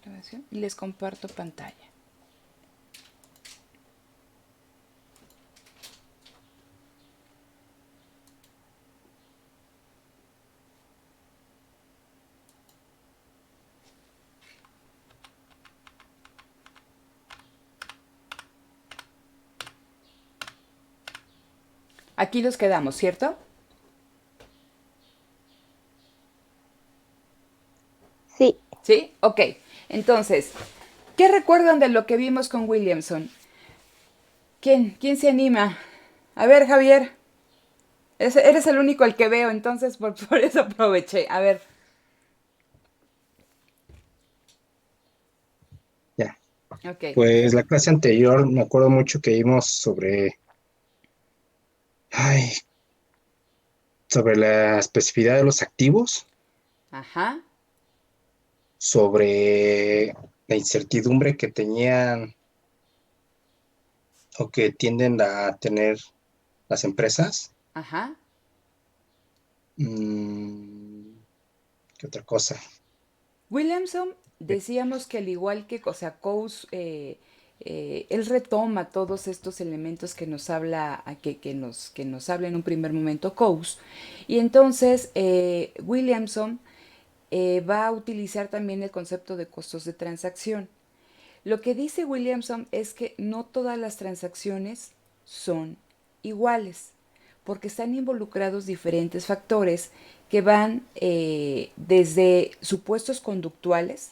grabación y les comparto pantalla. Aquí los quedamos, ¿cierto? Sí, ¿Sí? Ok. Entonces, ¿qué recuerdan de lo que vimos con Williamson? ¿Quién se anima? A ver, Javier. Eres el único al que veo, entonces por eso aproveché. A ver. ya. Ok. Pues la clase anterior me acuerdo mucho que vimos ay, sobre la especificidad de los activos, Ajá. sobre la incertidumbre que tenían o que tienden a tener las empresas. Ajá. Mm, ¿Qué otra cosa? Williamson decíamos que al igual que, o sea, Coase, él retoma todos estos elementos que nos habla, que nos habla en un primer momento Coase, y entonces Williamson va a utilizar también el concepto de costos de transacción. Lo que dice Williamson es que no todas las transacciones son iguales, porque están involucrados diferentes factores que van desde supuestos conductuales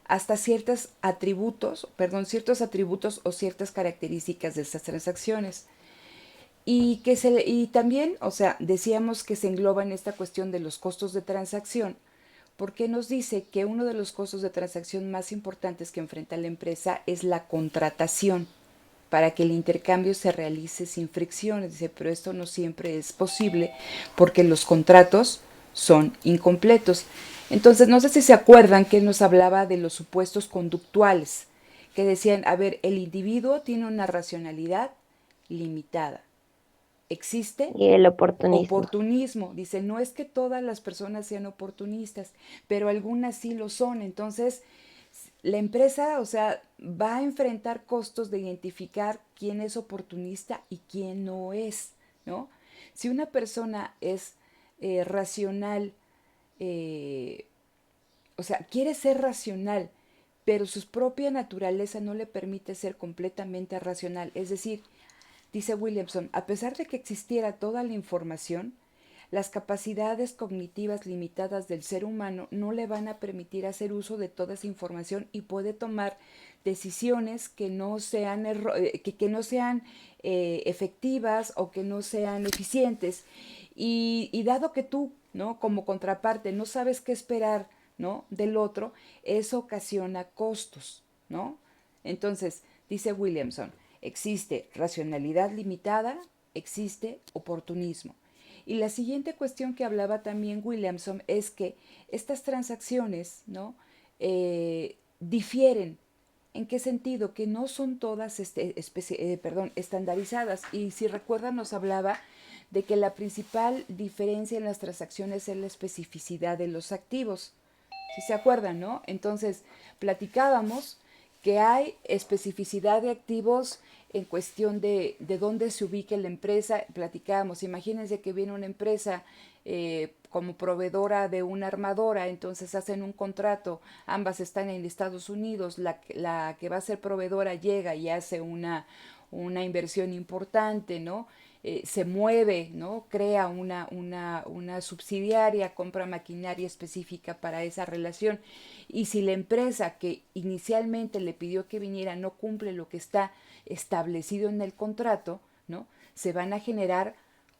hasta ciertos atributos o ciertas características de estas transacciones. Y también, o sea, decíamos que se engloba en esta cuestión de los costos de transacción, porque nos dice que uno de los costos de transacción más importantes que enfrenta la empresa es la contratación para que el intercambio se realice sin fricciones. Dice, pero esto no siempre es posible porque los contratos son incompletos. Entonces, no sé si se acuerdan que él nos hablaba de los supuestos conductuales, que decían, a ver, el individuo tiene una racionalidad limitada. Existe Y el oportunismo. oportunismo. Dice, no es que todas las personas sean oportunistas, pero algunas sí lo son. Entonces, la empresa, o sea, va a enfrentar costos de identificar quién es oportunista y quién no es, ¿no? Si una persona es racional, eh, o sea, quiere ser racional, pero su propia naturaleza no le permite ser completamente racional. Es decir, dice Williamson, a pesar de que existiera toda la información, las capacidades cognitivas limitadas del ser humano no le van a permitir hacer uso de toda esa información y puede tomar decisiones que no sean, que no sean efectivas o que no sean eficientes. Y dado que tú, ¿no? Como contraparte, no sabes qué esperar, ¿no? Del otro, eso ocasiona costos, ¿no? Entonces, dice Williamson, existe racionalidad limitada, existe oportunismo. Y la siguiente cuestión que hablaba también Williamson es que estas transacciones, ¿no? Difieren. ¿En qué sentido? Que no son todas estandarizadas. Y si recuerdan, nos hablaba de que la principal diferencia en las transacciones es la especificidad de los activos. Si se acuerdan, ¿no? Entonces, platicábamos que hay especificidad de activos en cuestión de dónde se ubique la empresa. Platicábamos, imagínense que viene una empresa como proveedora de una armadora, entonces hacen un contrato, ambas están en Estados Unidos, la que va a ser proveedora llega y hace una inversión importante, ¿no? Se mueve, ¿no? Crea una subsidiaria, compra maquinaria específica para esa relación. Y si la empresa que inicialmente le pidió que viniera no cumple lo que está establecido en el contrato, ¿no? Se van a generar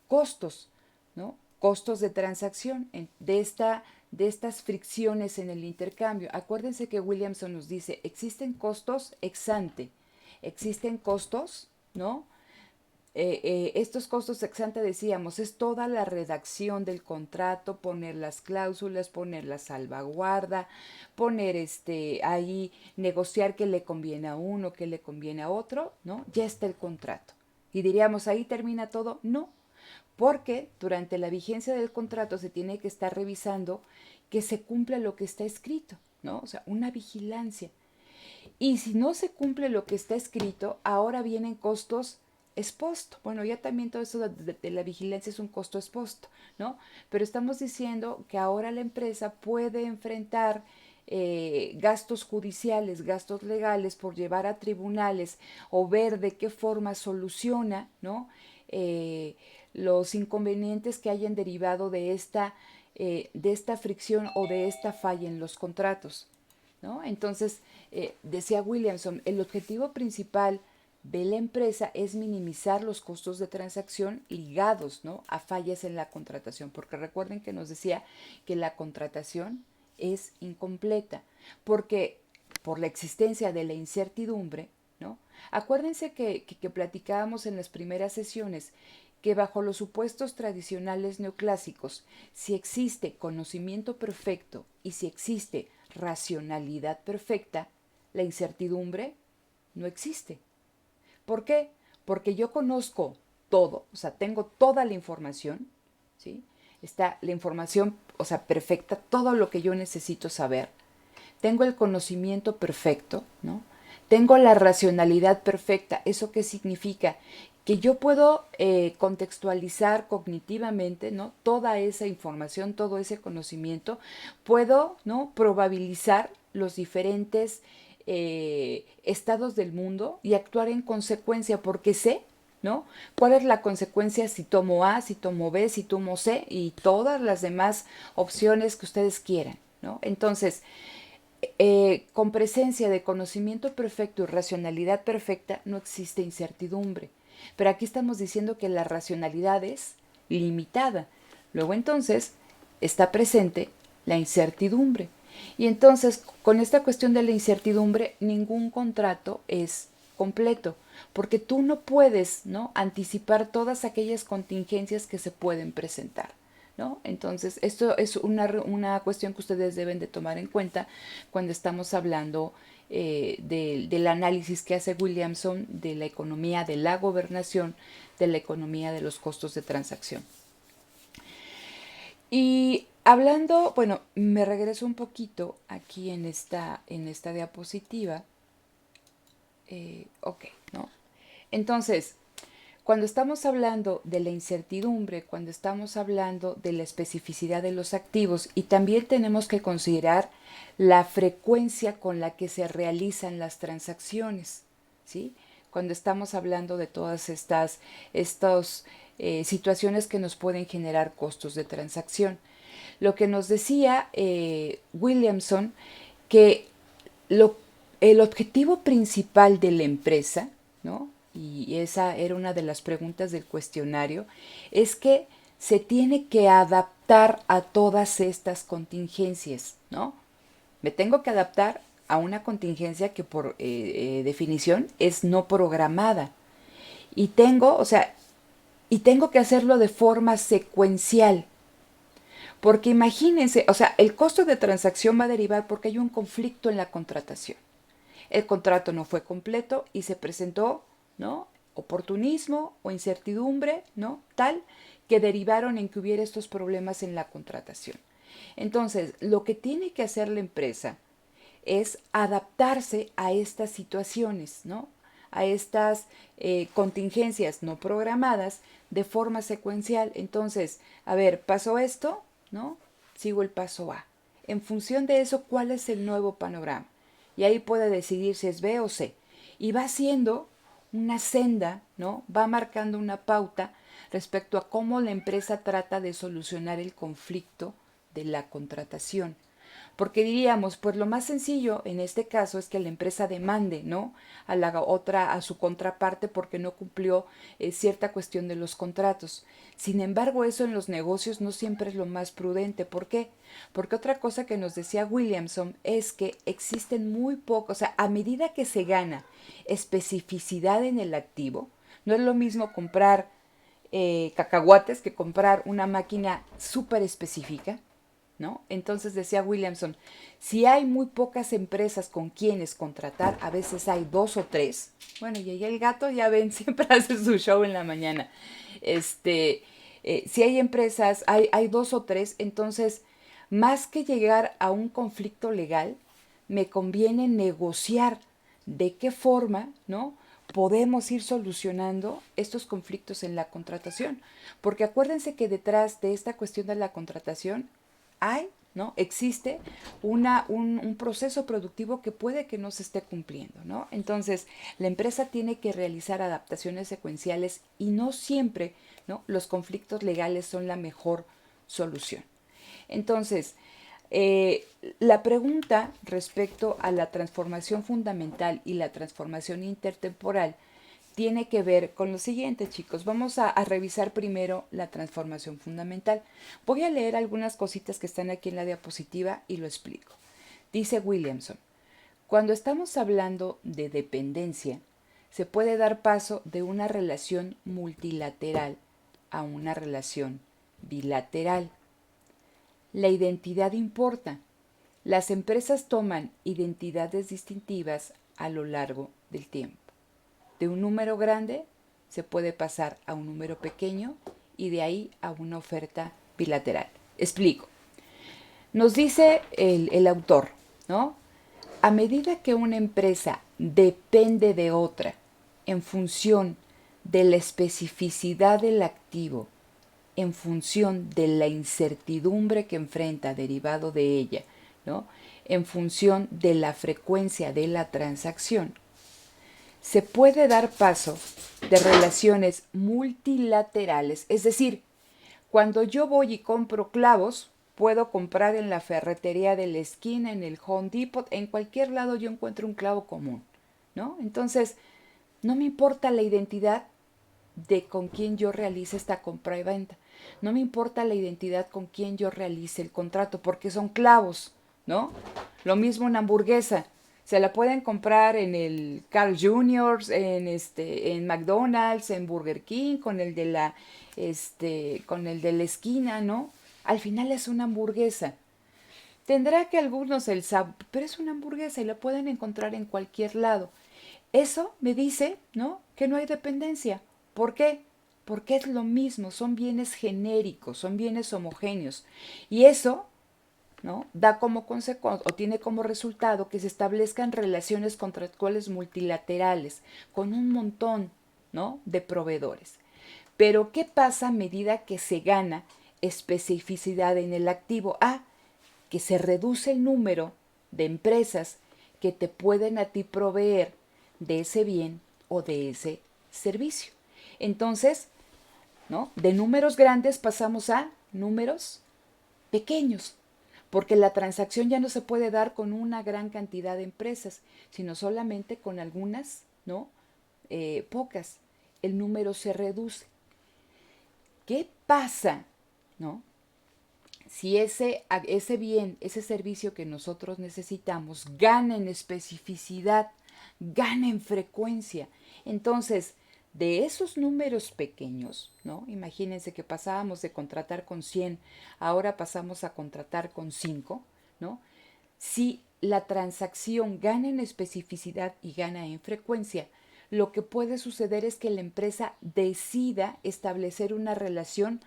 costos, ¿no? Costos de transacción de estas fricciones en el intercambio. Acuérdense que Williamson nos dice, existen costos ex ante, existen costos, ¿no? Estos costos ex ante decíamos, es toda la redacción del contrato, poner las cláusulas, poner la salvaguarda, poner ahí, negociar qué le conviene a uno, qué le conviene a otro, ¿no? Ya está el contrato. Y diríamos, ahí termina todo. No, porque durante la vigencia del contrato se tiene que estar revisando que se cumpla lo que está escrito. ¿no? O sea, una vigilancia. Y si no se cumple lo que está escrito, ahora vienen costos ex post. Bueno, ya también todo eso de la vigilancia es un costo ex post, ¿no? Pero estamos diciendo que ahora la empresa puede enfrentar gastos judiciales, gastos legales por llevar a tribunales o ver de qué forma soluciona, ¿no? Eh, los inconvenientes que hayan derivado de esta fricción o de esta falla en los contratos, ¿no? Entonces, decía Williamson, el objetivo principal de la empresa es minimizar los costos de transacción ligados, ¿no?, a fallas en la contratación, porque recuerden que nos decía que la contratación es incompleta, porque por la existencia de la incertidumbre, ¿no? Acuérdense que platicábamos en las primeras sesiones que bajo los supuestos tradicionales neoclásicos, si existe conocimiento perfecto y si existe racionalidad perfecta, la incertidumbre no existe. ¿Por qué? Porque yo conozco todo, o sea, tengo toda la información, ¿sí? Está la información, o sea, perfecta, todo lo que yo necesito saber. Tengo el conocimiento perfecto, ¿no? Tengo la racionalidad perfecta. ¿Eso qué significa? Que yo puedo contextualizar cognitivamente, ¿no?, toda esa información, todo ese conocimiento, puedo, ¿no?, probabilizar los diferentes estados del mundo y actuar en consecuencia porque sé, ¿no?, cuál es la consecuencia si tomo A, si tomo B, si tomo C y todas las demás opciones que ustedes quieran, ¿no? Entonces, con presencia de conocimiento perfecto y racionalidad perfecta no existe incertidumbre. Pero aquí estamos diciendo que la racionalidad es limitada. Luego entonces está presente la incertidumbre. Y entonces con esta cuestión de la incertidumbre ningún contrato es completo, porque tú no puedes, ¿no?, anticipar todas aquellas contingencias que se pueden presentar, ¿no? Entonces, esto es una cuestión que ustedes deben de tomar en cuenta cuando estamos hablando del análisis que hace Williamson de la economía de la gobernación, de la economía de los costos de transacción. Y hablando, bueno, me regreso un poquito aquí en esta diapositiva. Ok, ¿no? Entonces, cuando estamos hablando de la incertidumbre, cuando estamos hablando de la especificidad de los activos, y también tenemos que considerar la frecuencia con la que se realizan las transacciones, ¿sí? Cuando estamos hablando de todas estas situaciones que nos pueden generar costos de transacción. Lo que nos decía Williamson, que lo, el objetivo principal de la empresa, ¿no?, y esa era una de las preguntas del cuestionario, es que se tiene que adaptar a todas estas contingencias, ¿no? Me tengo que adaptar a una contingencia que por definición es no programada. Y tengo, o sea, y tengo que hacerlo de forma secuencial. Porque imagínense, o sea, el costo de transacción va a derivar porque hay un conflicto en la contratación. El contrato no fue completo y se presentó, ¿no?, oportunismo o incertidumbre, ¿no?, tal que derivaron en que hubiera estos problemas en la contratación. Entonces, lo que tiene que hacer la empresa es adaptarse a estas situaciones, ¿no?, a estas contingencias no programadas de forma secuencial. Entonces, a ver, pasó esto, ¿no? Sigo el paso A. En función de eso, ¿cuál es el nuevo panorama? Y ahí puede decidir si es B o C. Y va haciendo una senda, ¿no? Va marcando una pauta respecto a cómo la empresa trata de solucionar el conflicto de la contratación. Porque diríamos, pues lo más sencillo en este caso es que la empresa demande, ¿no?, a la otra, a su contraparte porque no cumplió cierta cuestión de los contratos. Sin embargo, eso en los negocios no siempre es lo más prudente. ¿Por qué? Porque otra cosa que nos decía Williamson es que existen muy pocos, o sea, a medida que se gana especificidad en el activo, no es lo mismo comprar cacahuates que comprar una máquina súper específica, ¿no? Entonces decía Williamson, si hay muy pocas empresas con quienes contratar, a veces hay dos o tres. Bueno, y ahí el gato, ya ven, siempre hace su show en la mañana. Si hay empresas, hay dos o tres, entonces, más que llegar a un conflicto legal, me conviene negociar de qué forma, ¿no?, podemos ir solucionando estos conflictos en la contratación. Porque acuérdense que detrás de esta cuestión de la contratación hay, ¿no?, existe un proceso productivo que puede que no se esté cumpliendo, ¿no? Entonces, la empresa tiene que realizar adaptaciones secuenciales y no siempre, ¿no?, los conflictos legales son la mejor solución. Entonces, la pregunta respecto a la transformación fundamental y la transformación intertemporal tiene que ver con lo siguiente, chicos. Vamos a revisar primero la transformación fundamental. Voy a leer algunas cositas que están aquí en la diapositiva y lo explico. Dice Williamson, cuando estamos hablando de dependencia, se puede dar paso de una relación multilateral a una relación bilateral. La identidad importa. Las empresas toman identidades distintivas a lo largo del tiempo. De un número grande se puede pasar a un número pequeño y de ahí a una oferta bilateral. Explico. Nos dice el autor, ¿no? A medida que una empresa depende de otra en función de la especificidad del activo, en función de la incertidumbre que enfrenta derivado de ella, ¿no?, en función de la frecuencia de la transacción, se puede dar paso de relaciones multilaterales, es decir, cuando yo voy y compro clavos, puedo comprar en la ferretería de la esquina, en el Home Depot, en cualquier lado yo encuentro un clavo común, ¿no? Entonces, no me importa la identidad de con quién yo realice esta compra y venta. No me importa la identidad con quién yo realice el contrato, porque son clavos, ¿no? Lo mismo una hamburguesa. Se la pueden comprar en el Carl Jr., en McDonald's, en Burger King, con el de la esquina, ¿no? Al final es una hamburguesa. Tendrá que algunos el sabor, pero es una hamburguesa y la pueden encontrar en cualquier lado. Eso me dice, ¿no?, que no hay dependencia. ¿Por qué? Porque es lo mismo, son bienes genéricos, son bienes homogéneos. Y eso, ¿no?, da como consecuencia o tiene como resultado que se establezcan relaciones contractuales multilaterales con un montón, ¿no?, de proveedores. Pero ¿qué pasa a medida que se gana especificidad en el activo? Que se reduce el número de empresas que te pueden a ti proveer de ese bien o de ese servicio. Entonces, ¿no?, de números grandes pasamos a números pequeños, porque la transacción ya no se puede dar con una gran cantidad de empresas, sino solamente con algunas, ¿no?, pocas. El número se reduce. ¿Qué pasa, ¿no?, si ese bien, ese servicio que nosotros necesitamos gana en especificidad, gana en frecuencia? Entonces, de esos números pequeños, ¿no? Imagínense que pasábamos de contratar con 100, ahora pasamos a contratar con 5, ¿no? Si la transacción gana en especificidad y gana en frecuencia, lo que puede suceder es que la empresa decida establecer una relación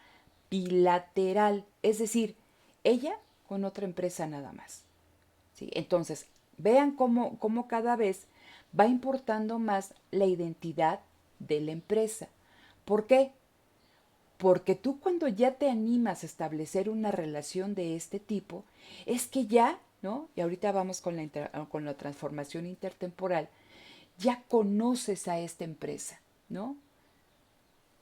bilateral, es decir, ella con otra empresa nada más, ¿sí? Entonces, vean cómo cada vez va importando más la identidad de la empresa. ¿Por qué? Porque tú cuando ya te animas a establecer una relación de este tipo, es que ya, ¿no? Y ahorita vamos con la transformación intertemporal, ya conoces a esta empresa, ¿no?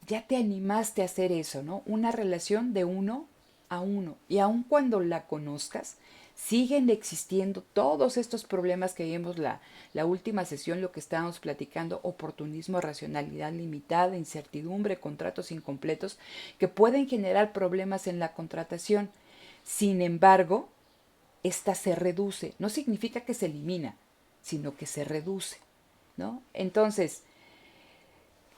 Ya te animaste a hacer eso, ¿no? Una relación de uno a uno. Y aun cuando la conozcas, siguen existiendo todos estos problemas que vimos la última sesión, lo que estábamos platicando: oportunismo, racionalidad limitada, incertidumbre, contratos incompletos, que pueden generar problemas en la contratación. Sin embargo, esta se reduce. No significa que se elimina, sino que se reduce, ¿no? Entonces,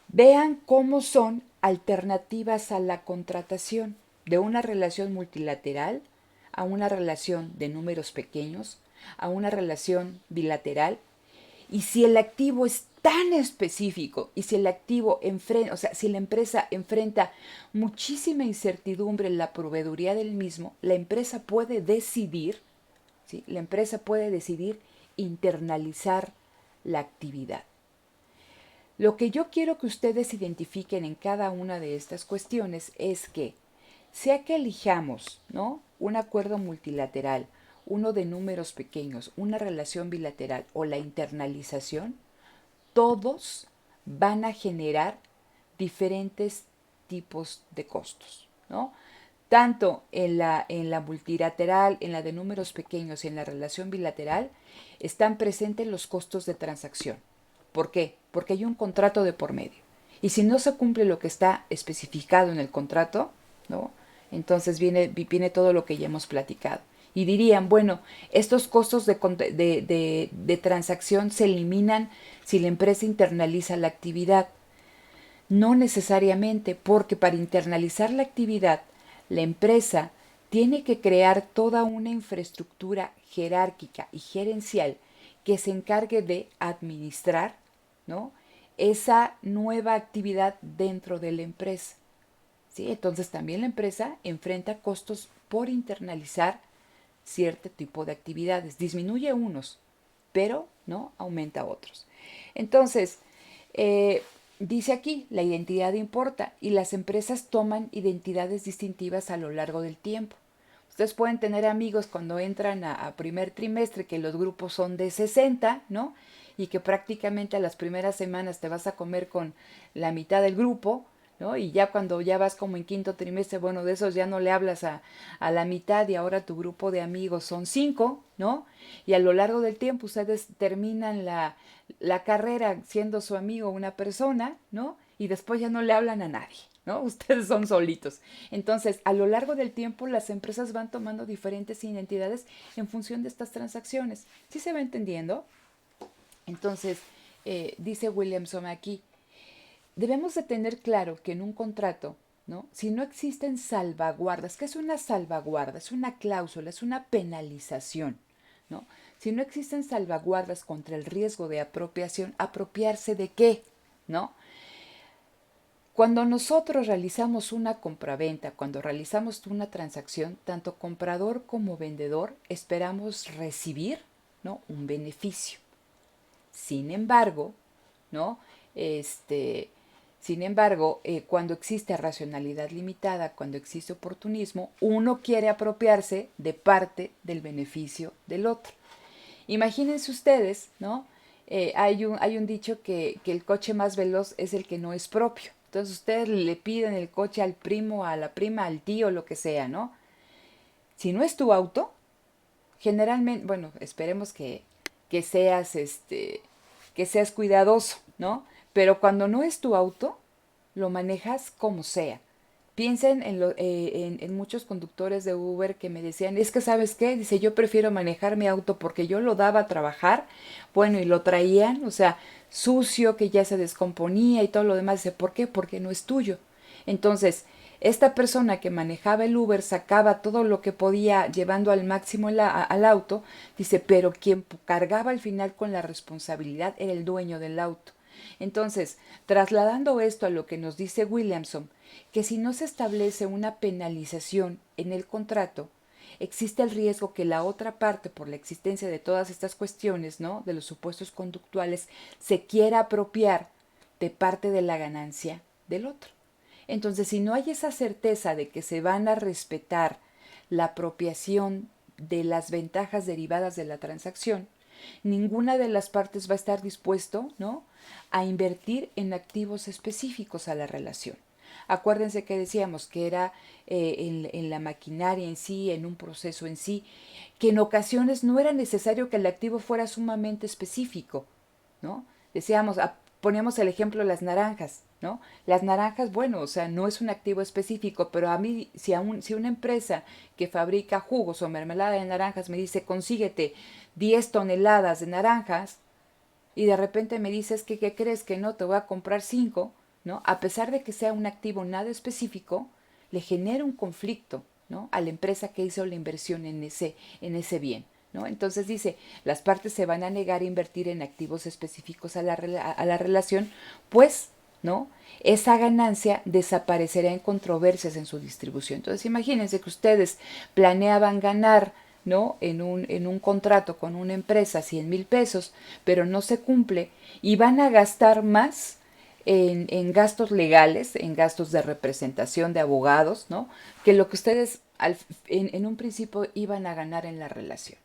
vean cómo son alternativas a la contratación, de una relación multilateral a una relación de números pequeños, a una relación bilateral. Y si el activo es tan específico y si el activo enfrenta, o sea, si la empresa enfrenta muchísima incertidumbre en la proveeduría del mismo, la empresa puede decidir, ¿sí?, la empresa puede decidir internalizar la actividad. Lo que yo quiero que ustedes identifiquen en cada una de estas cuestiones es que, sea que elijamos, ¿no?, un acuerdo multilateral, uno de números pequeños, una relación bilateral o la internalización, todos van a generar diferentes tipos de costos, ¿no? Tanto en la multilateral, en la de números pequeños y en la relación bilateral, están presentes los costos de transacción. ¿Por qué? Porque hay un contrato de por medio. Y si no se cumple lo que está especificado en el contrato, ¿no?, entonces viene todo lo que ya hemos platicado. Y dirían, bueno, estos costos de transacción se eliminan si la empresa internaliza la actividad. No necesariamente, porque para internalizar la actividad, la empresa tiene que crear toda una infraestructura jerárquica y gerencial que se encargue de administrar, ¿no?, esa nueva actividad dentro de la empresa. ¿Sí? Entonces también la empresa enfrenta costos por internalizar cierto tipo de actividades. Disminuye unos, pero no aumenta otros. Entonces, dice aquí, la identidad importa y las empresas toman identidades distintivas a lo largo del tiempo. Ustedes pueden tener amigos cuando entran a primer trimestre que los grupos son de 60, ¿no? Y que prácticamente a las primeras semanas te vas a comer con la mitad del grupo, ¿no? Y ya cuando ya vas como en quinto trimestre, bueno, de esos ya no le hablas a la mitad y ahora tu grupo de amigos son 5, ¿no? Y a lo largo del tiempo ustedes terminan la carrera siendo su amigo una persona, ¿no? Y después ya no le hablan a nadie, ¿no? Ustedes son solitos. Entonces, a lo largo del tiempo, las empresas van tomando diferentes identidades en función de estas transacciones. ¿Sí se va entendiendo? Entonces, dice Williamson aquí, debemos de tener claro que en un contrato, ¿no?, si no existen salvaguardas, ¿qué es una salvaguarda? Es una cláusula, es una penalización, ¿no? Si no existen salvaguardas contra el riesgo de apropiación, ¿apropiarse de qué? ¿No? Cuando nosotros realizamos una compraventa, cuando realizamos una transacción, tanto comprador como vendedor esperamos recibir, ¿no?, un beneficio. Sin embargo, ¿no?, cuando existe racionalidad limitada, cuando existe oportunismo, uno quiere apropiarse de parte del beneficio del otro. Imagínense ustedes, ¿no? Hay un dicho que el coche más veloz es el que no es propio. Entonces ustedes le piden el coche al primo, a la prima, al tío, lo que sea, ¿no? Si no es tu auto, generalmente, bueno, esperemos que seas, que seas cuidadoso, ¿no? Pero cuando no es tu auto, lo manejas como sea. Piensen en muchos conductores de Uber que me decían, es que ¿sabes qué? Dice, yo prefiero manejar mi auto porque yo lo daba a trabajar, bueno, y lo traían, o sea, sucio, que ya se descomponía y todo lo demás. Dice, ¿por qué? Porque no es tuyo. Entonces, esta persona que manejaba el Uber sacaba todo lo que podía llevando al máximo al auto, dice, pero quien cargaba al final con la responsabilidad era el dueño del auto. Entonces, trasladando esto a lo que nos dice Williamson, que si no se establece una penalización en el contrato, existe el riesgo que la otra parte, por la existencia de todas estas cuestiones, ¿no?, de los supuestos conductuales, se quiera apropiar de parte de la ganancia del otro. Entonces, si no hay esa certeza de que se van a respetar la apropiación de las ventajas derivadas de la transacción, ninguna de las partes va a estar dispuesto, ¿no?, a invertir en activos específicos a la relación. Acuérdense que decíamos que era en la maquinaria en sí, en un proceso en sí, que en ocasiones no era necesario que el activo fuera sumamente específico, ¿no? Decíamos, poníamos el ejemplo de las naranjas, ¿no? Las naranjas, bueno, o sea, no es un activo específico, pero a mí, si una empresa que fabrica jugos o mermelada de naranjas me dice, consíguete 10 toneladas de naranjas, y de repente me dices que, ¿qué crees? Que no, te voy a comprar 5, ¿no? A pesar de que sea un activo nada específico, le genera un conflicto, ¿no?, a la empresa que hizo la inversión en ese bien, ¿no? Entonces dice, las partes se van a negar a invertir en activos específicos a la relación, pues, ¿no?, esa ganancia desaparecerá en controversias en su distribución. Entonces imagínense que ustedes planeaban ganar ¿no? En un contrato con una empresa 100,000 pesos, pero no se cumple y van a gastar más en gastos legales, en gastos de representación de abogados, ¿no? Que lo que ustedes en un principio iban a ganar en la relación.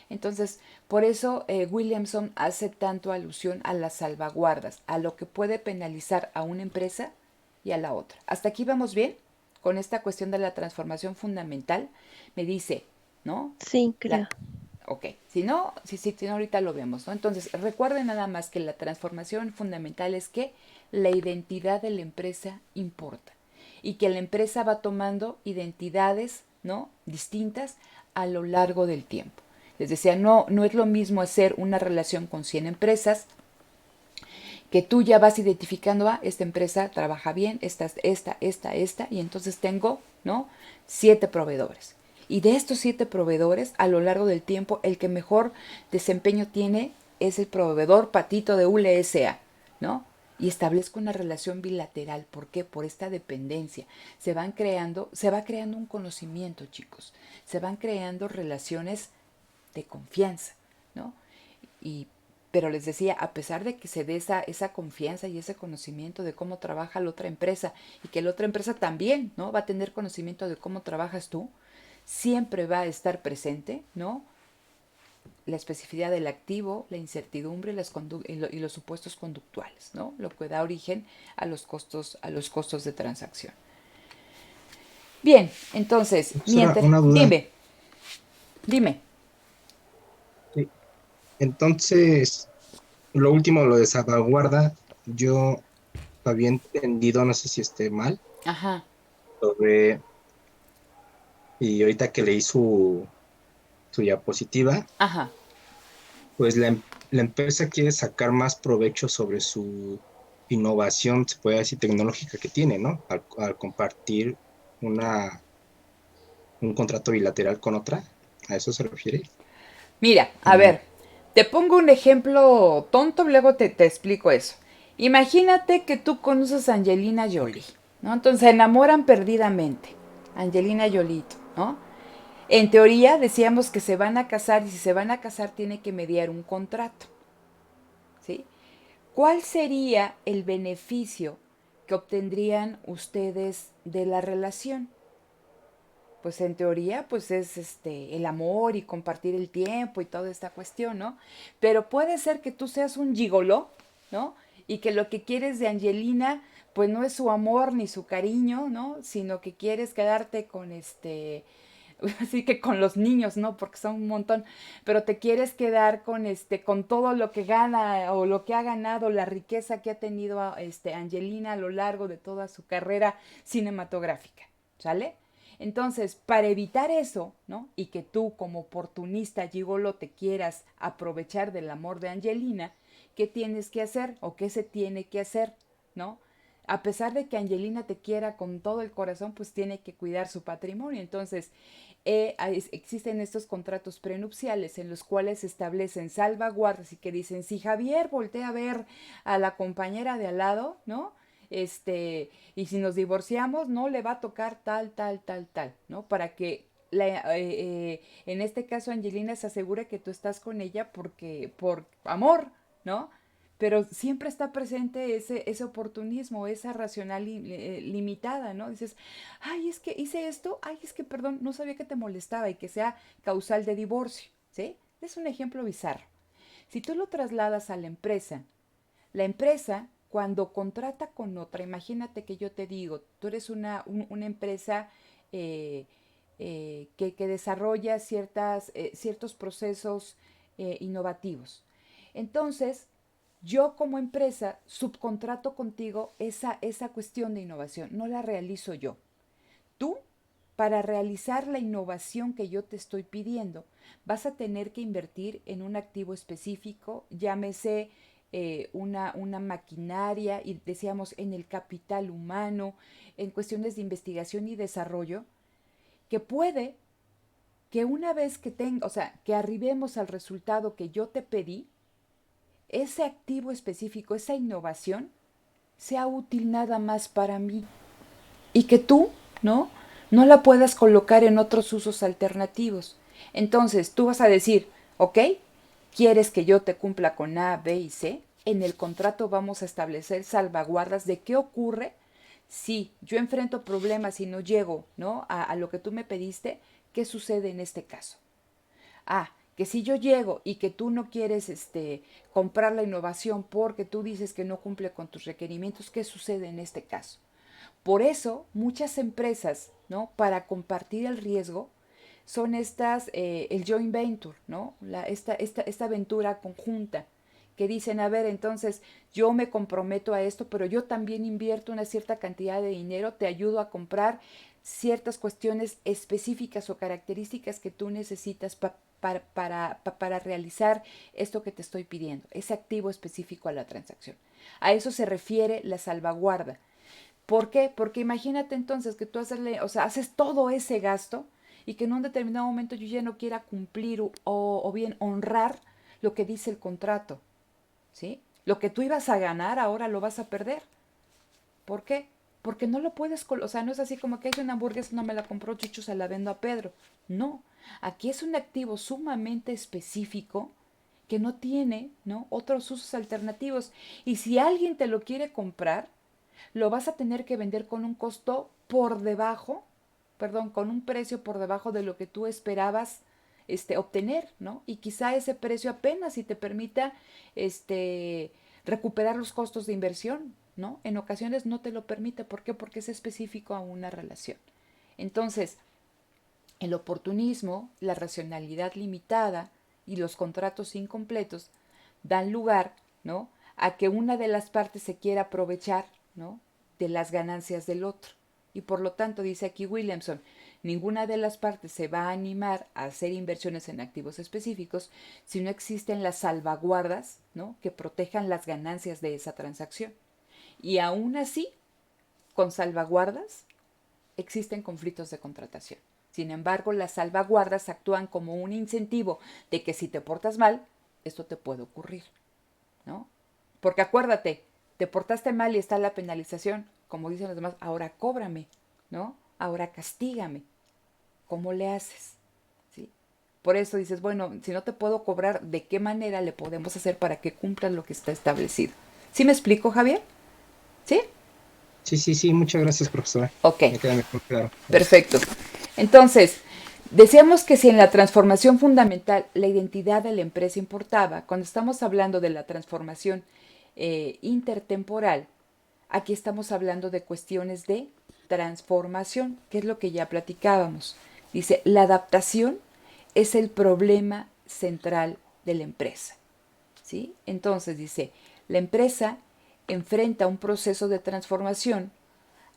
Entonces, por eso Williamson hace tanto alusión a las salvaguardas, a lo que puede penalizar a una empresa y a la otra. ¿Hasta aquí vamos bien? Con esta cuestión de la transformación fundamental, me dice, ¿no? Sí, La, creo. ok, si no, ahorita lo vemos, ¿no? Entonces, recuerden nada más que la transformación fundamental es que la identidad de la empresa importa y que la empresa va tomando identidades, ¿no? Distintas a lo largo del tiempo. Les decía, no es lo mismo hacer una relación con 100 empresas que tú ya vas identificando, esta empresa trabaja bien, esta, y entonces tengo, ¿no? 7 proveedores. Y de estos 7 proveedores, a lo largo del tiempo, el que mejor desempeño tiene es el proveedor Patito de Ule S.A., ¿no? Y establezco una relación bilateral. ¿Por qué? Por esta dependencia. Se va creando un conocimiento, chicos. Se van creando relaciones de confianza, ¿no? Y, pero les decía, a pesar de que se dé esa confianza y ese conocimiento de cómo trabaja la otra empresa y que la otra empresa también, ¿no? Va a tener conocimiento de cómo trabajas tú, siempre va a estar presente, ¿no? La especificidad del activo, la incertidumbre y los supuestos conductuales, ¿no? Lo que da origen a los costos de transacción. Bien, entonces, Profesora, una duda. dime. Sí. Entonces, lo último, lo de salvaguarda, yo había entendido, no sé si esté mal, Ajá, sobre, y ahorita que leí su diapositiva, ajá. pues la empresa quiere sacar más provecho sobre su innovación, se puede decir, tecnológica que tiene, ¿no? Al compartir una, un contrato bilateral con otra. ¿A eso se refiere? Mira, ¿O a no? ver, te pongo un ejemplo tonto, luego te explico eso. Imagínate que tú conoces a Angelina Jolie, ¿no? Entonces se enamoran perdidamente. Angelina Jolito, ¿no? En teoría decíamos que se van a casar y si se van a casar tiene que mediar un contrato, ¿sí? ¿Cuál sería el beneficio que obtendrían ustedes de la relación? Pues en teoría, pues es el amor y compartir el tiempo y toda esta cuestión, ¿no? Pero puede ser que tú seas un gigoló, ¿no? Y que lo que quieres de Angelina, pues no es su amor ni su cariño, ¿no? Sino que quieres quedarte con así que con los niños, ¿no? Porque son un montón, pero te quieres quedar con todo lo que gana o lo que ha ganado, la riqueza que ha tenido Angelina a lo largo de toda su carrera cinematográfica, ¿sale? Entonces, para evitar eso, ¿no? Y que tú como oportunista gigolo te quieras aprovechar del amor de Angelina, ¿qué tienes que hacer o qué se tiene que hacer, ¿no? A pesar de que Angelina te quiera con todo el corazón, pues tiene que cuidar su patrimonio. Entonces, existen estos contratos prenupciales en los cuales se establecen salvaguardas y que dicen, si Javier voltea a ver a la compañera de al lado, ¿no? Y si nos divorciamos, no le va a tocar tal, tal, tal, tal, ¿no? Para que en este caso Angelina se asegure que tú estás con ella por amor, ¿no? Pero siempre está presente ese oportunismo, esa racional limitada, ¿no? Dices, ay, es que hice esto, ay, es que perdón, no sabía que te molestaba y que sea causal de divorcio, ¿sí? Es un ejemplo bizarro. Si tú lo trasladas a la empresa cuando contrata con otra, imagínate que yo te digo, tú eres una empresa eh, que desarrolla ciertos procesos innovativos. Entonces, yo como empresa subcontrato contigo esa cuestión de innovación, no la realizo yo. Tú, para realizar la innovación que yo te estoy pidiendo, vas a tener que invertir en un activo específico, llámese una maquinaria, y decíamos en el capital humano, en cuestiones de investigación y desarrollo, que puede que una vez o sea, que arribemos al resultado que yo te pedí, ese activo específico, esa innovación, sea útil nada más para mí y que tú, ¿no? No la puedas colocar en otros usos alternativos. Entonces, tú vas a decir, ok, ¿quieres que yo te cumpla con A, B y C? En el contrato vamos a establecer salvaguardas de qué ocurre si yo enfrento problemas y no llego, ¿no? A lo que tú me pediste, ¿qué sucede en este caso? Ah, que si yo llego y que tú no quieres comprar la innovación porque tú dices que no cumple con tus requerimientos, ¿qué sucede en este caso? Por eso muchas empresas, ¿no? Para compartir el riesgo, son el joint venture, ¿no? Esta aventura conjunta, que dicen, a ver, entonces yo me comprometo a esto, pero yo también invierto una cierta cantidad de dinero, te ayudo a comprar ciertas cuestiones específicas o características que tú necesitas para realizar esto que te estoy pidiendo, ese activo específico a la transacción. A eso se refiere la salvaguarda. ¿Por qué? Porque imagínate entonces que tú haces todo ese gasto y que en un determinado momento yo ya no quiera cumplir o bien honrar lo que dice el contrato, ¿sí? Lo que tú ibas a ganar ahora lo vas a perder. ¿Por qué? Porque no lo puedes, o sea, no es así como que hay una hamburguesa, no me la compró Chucho, se la vendo a Pedro. No, aquí es un activo sumamente específico que no tiene, ¿no? Otros usos alternativos. Y si alguien te lo quiere comprar, lo vas a tener que vender con un costo por debajo, perdón, con un precio por debajo de lo que tú esperabas obtener, ¿no? Y quizá ese precio apenas si te permita recuperar los costos de inversión, ¿no? En ocasiones no te lo permite. ¿Por qué? Porque es específico a una relación. Entonces, el oportunismo, la racionalidad limitada y los contratos incompletos dan lugar, ¿no? A que una de las partes se quiera aprovechar, ¿no? De las ganancias del otro. Y por lo tanto, dice aquí Williamson, ninguna de las partes se va a animar a hacer inversiones en activos específicos si no existen las salvaguardas, ¿no? Que protejan las ganancias de esa transacción. Y aún así, con salvaguardas, existen conflictos de contratación. Sin embargo, las salvaguardas actúan como un incentivo de que si te portas mal, esto te puede ocurrir, ¿no? Porque acuérdate, te portaste mal y está la penalización, como dicen los demás, ahora cóbrame, ¿no? Ahora castígame. ¿Cómo le haces? ¿Sí? Por eso dices, bueno, si no te puedo cobrar, ¿de qué manera le podemos hacer para que cumplan lo que está establecido? ¿Sí me explico, Javier? ¿Sí? Sí, sí, sí, muchas gracias, profesora. Ok. Me queda mejor claro. Gracias. Perfecto. Entonces, decíamos que si en la transformación fundamental la identidad de la empresa importaba, cuando estamos hablando de la transformación intertemporal, aquí estamos hablando de cuestiones de transformación, que es lo que ya platicábamos. Dice, la adaptación es el problema central de la empresa. ¿Sí? Entonces dice, la empresa enfrenta un proceso de transformación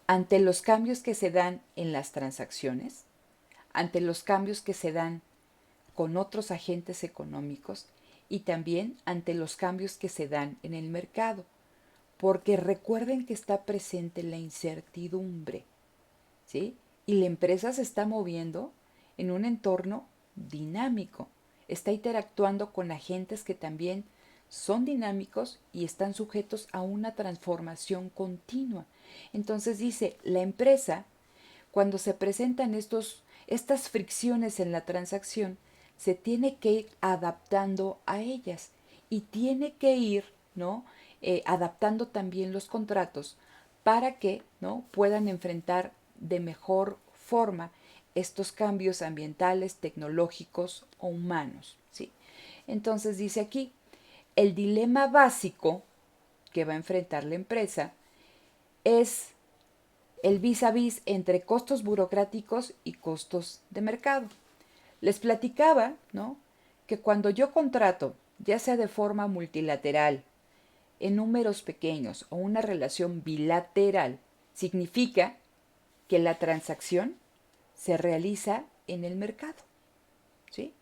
ante los cambios que se dan en las transacciones, ante los cambios que se dan con otros agentes económicos y también ante los cambios que se dan en el mercado. Porque recuerden que está presente la incertidumbre, ¿sí? Y la empresa se está moviendo en un entorno dinámico, está interactuando con agentes que también son dinámicos y están sujetos a una transformación continua. Entonces dice, la empresa, cuando se presentan estas fricciones en la transacción, se tiene que ir adaptando a ellas y tiene que ir, ¿no? Adaptando también los contratos para que, ¿no? Puedan enfrentar de mejor forma estos cambios ambientales, tecnológicos o humanos, ¿sí? Entonces dice aquí, el dilema básico que va a enfrentar la empresa es el vis a vis entre costos burocráticos y costos de mercado. Les platicaba, ¿no? Que cuando yo contrato, ya sea de forma multilateral, en números pequeños o una relación bilateral, significa que la transacción se realiza en el mercado, ¿sí?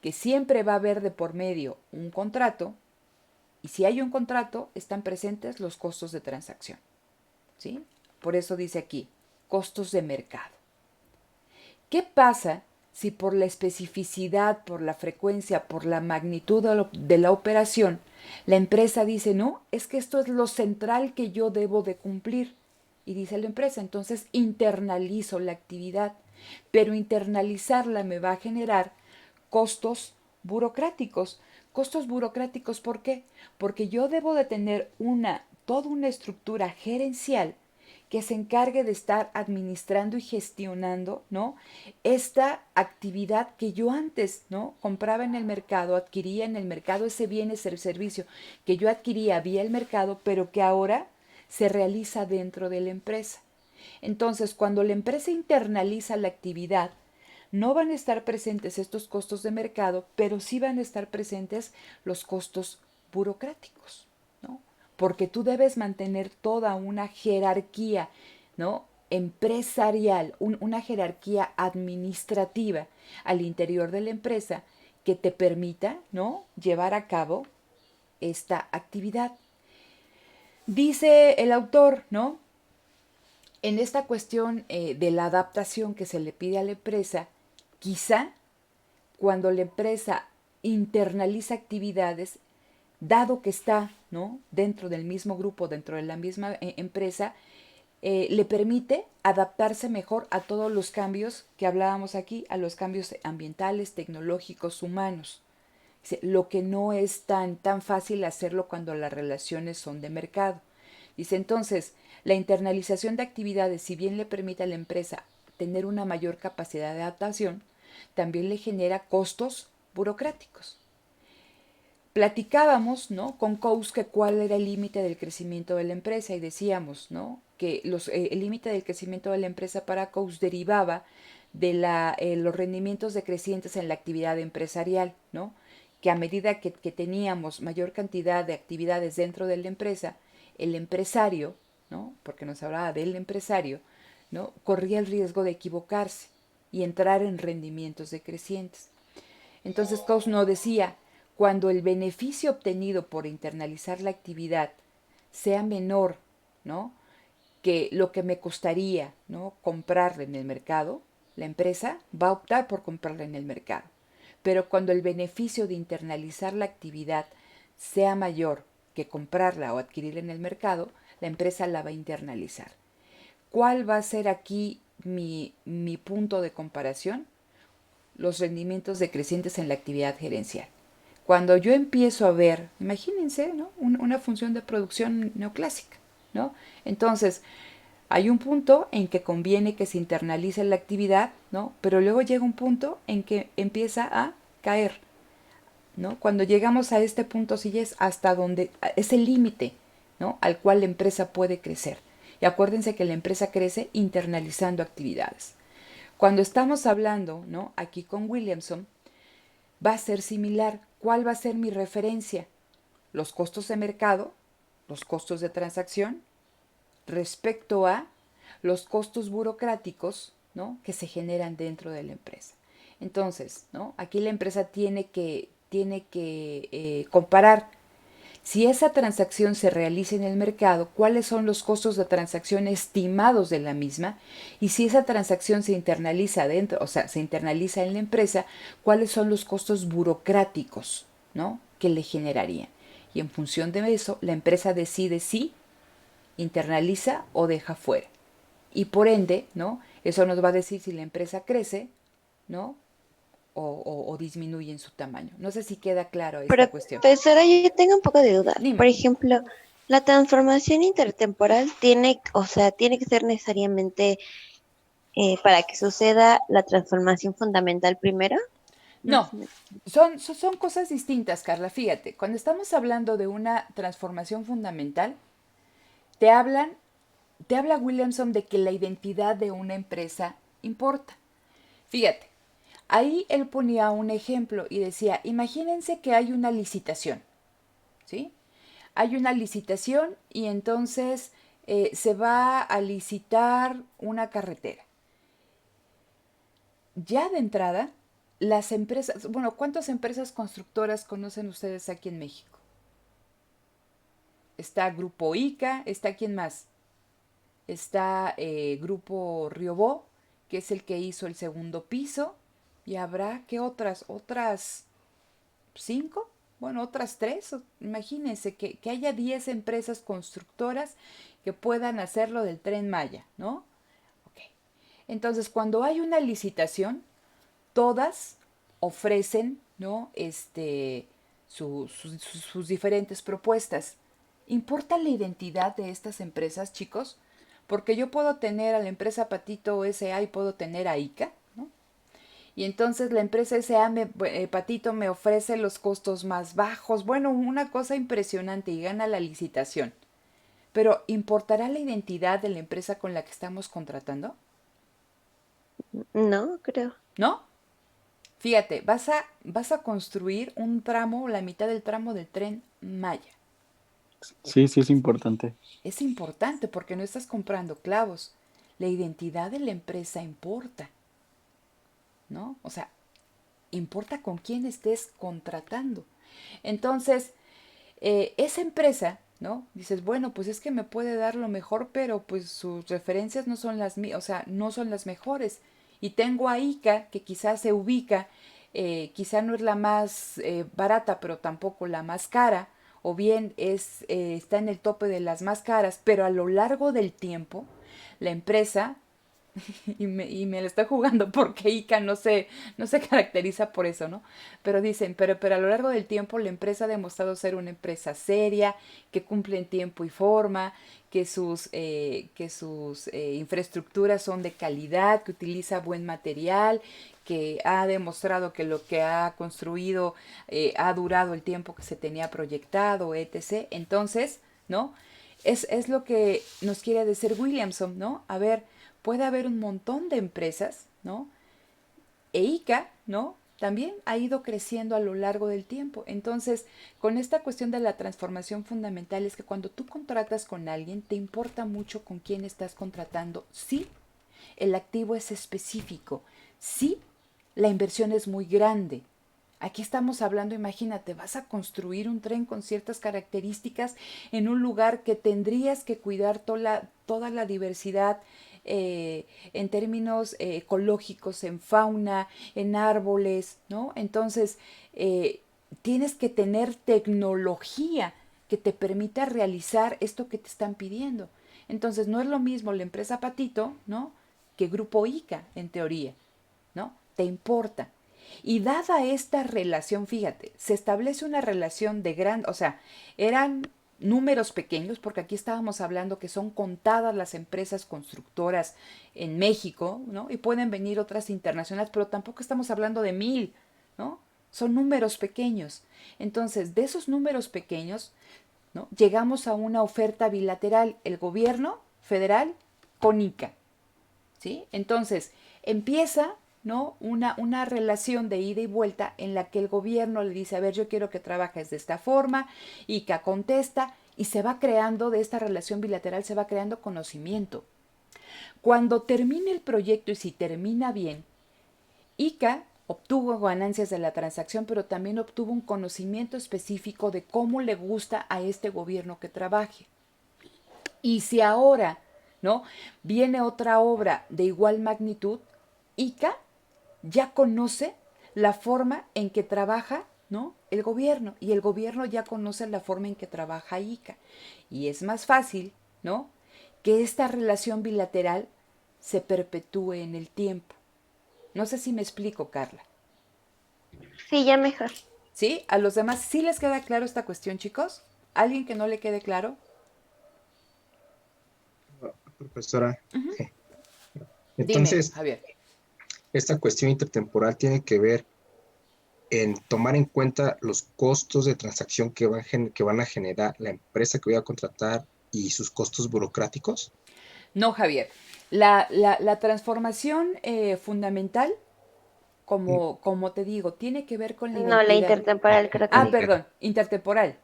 Que siempre va a haber de por medio un contrato y si hay un contrato están presentes los costos de transacción, ¿sí? Por eso dice aquí, costos de mercado. ¿Qué pasa si por la especificidad, por la frecuencia, por la magnitud de la operación, la empresa dice, no, es que esto es lo central que yo debo de cumplir? Y dice la empresa, entonces internalizo la actividad. pero internalizarla me va a generar costos burocráticos. Costos burocráticos, ¿por qué? Porque yo debo de tener toda una estructura gerencial que se encargue de estar administrando y gestionando, ¿no? Esta actividad que yo antes, ¿no? Compraba en el mercado, adquiría en el mercado ese bien, ese servicio que yo adquiría vía el mercado, pero que ahora se realiza dentro de la empresa. Entonces, cuando la empresa internaliza la actividad, no van a estar presentes estos costos de mercado, pero sí van a estar presentes los costos burocráticos, ¿no? Porque tú debes mantener toda una jerarquía, ¿no? Empresarial, una jerarquía administrativa al interior de la empresa que te permita, ¿no? Llevar a cabo esta actividad. Dice el autor, ¿no? En esta cuestión de la adaptación que se le pide a la empresa, quizá cuando la empresa internaliza actividades, dado que está, ¿no? dentro del mismo grupo, dentro de la misma empresa, le permite adaptarse mejor a todos los cambios que hablábamos aquí, a los cambios ambientales, tecnológicos, humanos. Lo que no es tan fácil hacerlo cuando las relaciones son de mercado. Dice entonces, la internalización de actividades, si bien le permite a la empresa tener una mayor capacidad de adaptación, también le genera costos burocráticos. Platicábamos, ¿no? Con Coase que cuál era el límite del crecimiento de la empresa y decíamos, ¿no? Que el límite del crecimiento de la empresa para Coase derivaba de los rendimientos decrecientes en la actividad empresarial, ¿no? Que a medida que teníamos mayor cantidad de actividades dentro de la empresa, el empresario, ¿no? Porque nos hablaba del empresario, ¿no? Corría el riesgo de equivocarse y entrar en rendimientos decrecientes. Entonces Coase nos decía, cuando el beneficio obtenido por internalizar la actividad sea menor, ¿no? que lo que me costaría, ¿no? comprarla en el mercado, la empresa va a optar por comprarla en el mercado. Pero cuando el beneficio de internalizar la actividad sea mayor que comprarla o adquirirla en el mercado, la empresa la va a internalizar. ¿Cuál va a ser aquí mi punto de comparación? Los rendimientos decrecientes en la actividad gerencial. Cuando yo empiezo a ver, imagínense, ¿no? Una función de producción neoclásica, ¿no? Entonces, hay un punto en que conviene que se internalice la actividad, ¿no? Pero luego llega un punto en que empieza a caer, ¿no? Cuando llegamos a este punto, sí es hasta donde es el límite, ¿no? Al cual la empresa puede crecer. Y acuérdense que la empresa crece internalizando actividades. Cuando estamos hablando, ¿no? Aquí con Williamson, va a ser similar. ¿Cuál va a ser mi referencia? Los costos de mercado, los costos de transacción, respecto a los costos burocráticos, ¿no? que se generan dentro de la empresa. Entonces, ¿no? aquí la empresa tiene que comparar si esa transacción se realiza en el mercado, cuáles son los costos de transacción estimados de la misma, y si esa transacción se internaliza dentro, o sea, se internaliza en la empresa, cuáles son los costos burocráticos, ¿no? que le generarían. Y en función de eso, la empresa decide si internaliza o deja fuera. Y por ende, ¿no? Eso nos va a decir si la empresa crece, ¿no? O disminuye en su tamaño. No sé si queda claro esta cuestión. Profesora, yo tengo un poco de duda. Por Dime. ejemplo, la transformación intertemporal tiene, o sea, tiene que ser necesariamente para que suceda la transformación fundamental primero. No No, sé. son cosas distintas, Carla. Fíjate, cuando estamos hablando de una transformación fundamental, te hablan, te habla Williamson de que la identidad de una empresa importa. Fíjate, ahí él ponía un ejemplo y decía, imagínense que hay una licitación, ¿sí? Hay una licitación y entonces se va a licitar una carretera. Ya de entrada, las empresas, bueno, ¿cuántas empresas constructoras conocen ustedes aquí en México? Está Grupo ICA, está quién más, está Grupo Riobó, que es el que hizo el segundo piso, y habrá, ¿qué otras 5? Bueno, otras 3, imagínense que haya 10 empresas constructoras que puedan hacerlo del Tren Maya, ¿no? Ok. Entonces, cuando hay una licitación, todas ofrecen, ¿no? Sus diferentes propuestas. ¿Importa la identidad de estas empresas, chicos? Porque yo puedo tener a la empresa Patito S.A. y puedo tener a ICA, ¿no? Y entonces la empresa S.A. Patito me ofrece los costos más bajos. Bueno, una cosa impresionante y gana la licitación. Pero ¿importará la identidad de la empresa con la que estamos contratando? No, creo. ¿No? Fíjate, vas a construir un tramo, la mitad del tramo del tren Maya. Sí, sí es importante. Es importante porque no estás comprando clavos. La identidad de la empresa importa, ¿no? O sea, importa con quién estés contratando. Entonces, esa empresa, ¿no? Dices, bueno, pues es que me puede dar lo mejor, pero pues sus referencias no son las mías, o sea, no son las mejores. Y tengo a ICA, que quizás se ubica, quizá no es la más barata, pero tampoco la más cara, o bien está en el tope de las más caras, pero a lo largo del tiempo, la empresa y me la estoy jugando porque ICA no se caracteriza por eso, ¿no? Pero dicen, pero a lo largo del tiempo la empresa ha demostrado ser una empresa seria, que cumple en tiempo y forma, que sus infraestructuras son de calidad, que utiliza buen material, que ha demostrado que lo que ha construido ha durado el tiempo que se tenía proyectado, etc. Entonces, ¿no? Es lo que nos quiere decir Williamson, ¿no? A ver, puede haber un montón de empresas, ¿no? E ICA, ¿no? También ha ido creciendo a lo largo del tiempo. Entonces, con esta cuestión de la transformación fundamental es que cuando tú contratas con alguien, te importa mucho con quién estás contratando. Sí, el activo es específico. Sí, la inversión es muy grande. Aquí estamos hablando, imagínate, vas a construir un tren con ciertas características en un lugar que tendrías que cuidar toda la diversidad en términos ecológicos, en fauna, en árboles, ¿no? Entonces, tienes que tener tecnología que te permita realizar esto que te están pidiendo. Entonces, no es lo mismo la empresa Patito, ¿no? Que Grupo ICA, en teoría, ¿no? Te importa. Y dada esta relación, fíjate, se establece una relación de gran, o sea, eran números pequeños, porque aquí estábamos hablando que son contadas las empresas constructoras en México, ¿no? Y pueden venir otras internacionales, pero tampoco estamos hablando de 1000, ¿no? Son números pequeños. Entonces, de esos números pequeños, ¿no? Llegamos a una oferta bilateral, el gobierno federal con ICA, ¿sí? Entonces, empieza, ¿no? Una relación de ida y vuelta en la que el gobierno le dice, a ver, yo quiero que trabajes de esta forma, y que contesta, y se va creando, de esta relación bilateral, se va creando conocimiento. Cuando termine el proyecto y si termina bien, ICA obtuvo ganancias de la transacción, pero también obtuvo un conocimiento específico de cómo le gusta a este gobierno que trabaje. Y si ahora, ¿no? Viene otra obra de igual magnitud, ICA ya conoce la forma en que trabaja, ¿no? El gobierno, y el gobierno ya conoce la forma en que trabaja ICA. Y es más fácil, ¿no? Que esta relación bilateral se perpetúe en el tiempo. No sé si me explico, Carla. Sí, ya mejor. ¿Sí? ¿A los demás sí les queda claro esta cuestión, chicos? ¿Alguien que no le quede claro? Profesora. Dime, Entonces, Javier. esta cuestión intertemporal tiene que ver en tomar en cuenta los costos de transacción que van a generar la empresa que voy a contratar y sus costos burocráticos. No, Javier. La transformación fundamental, Mm, como te digo, tiene que ver con la No, la identidad. intertemporal creo que Ah, dijo. perdón, intertemporal.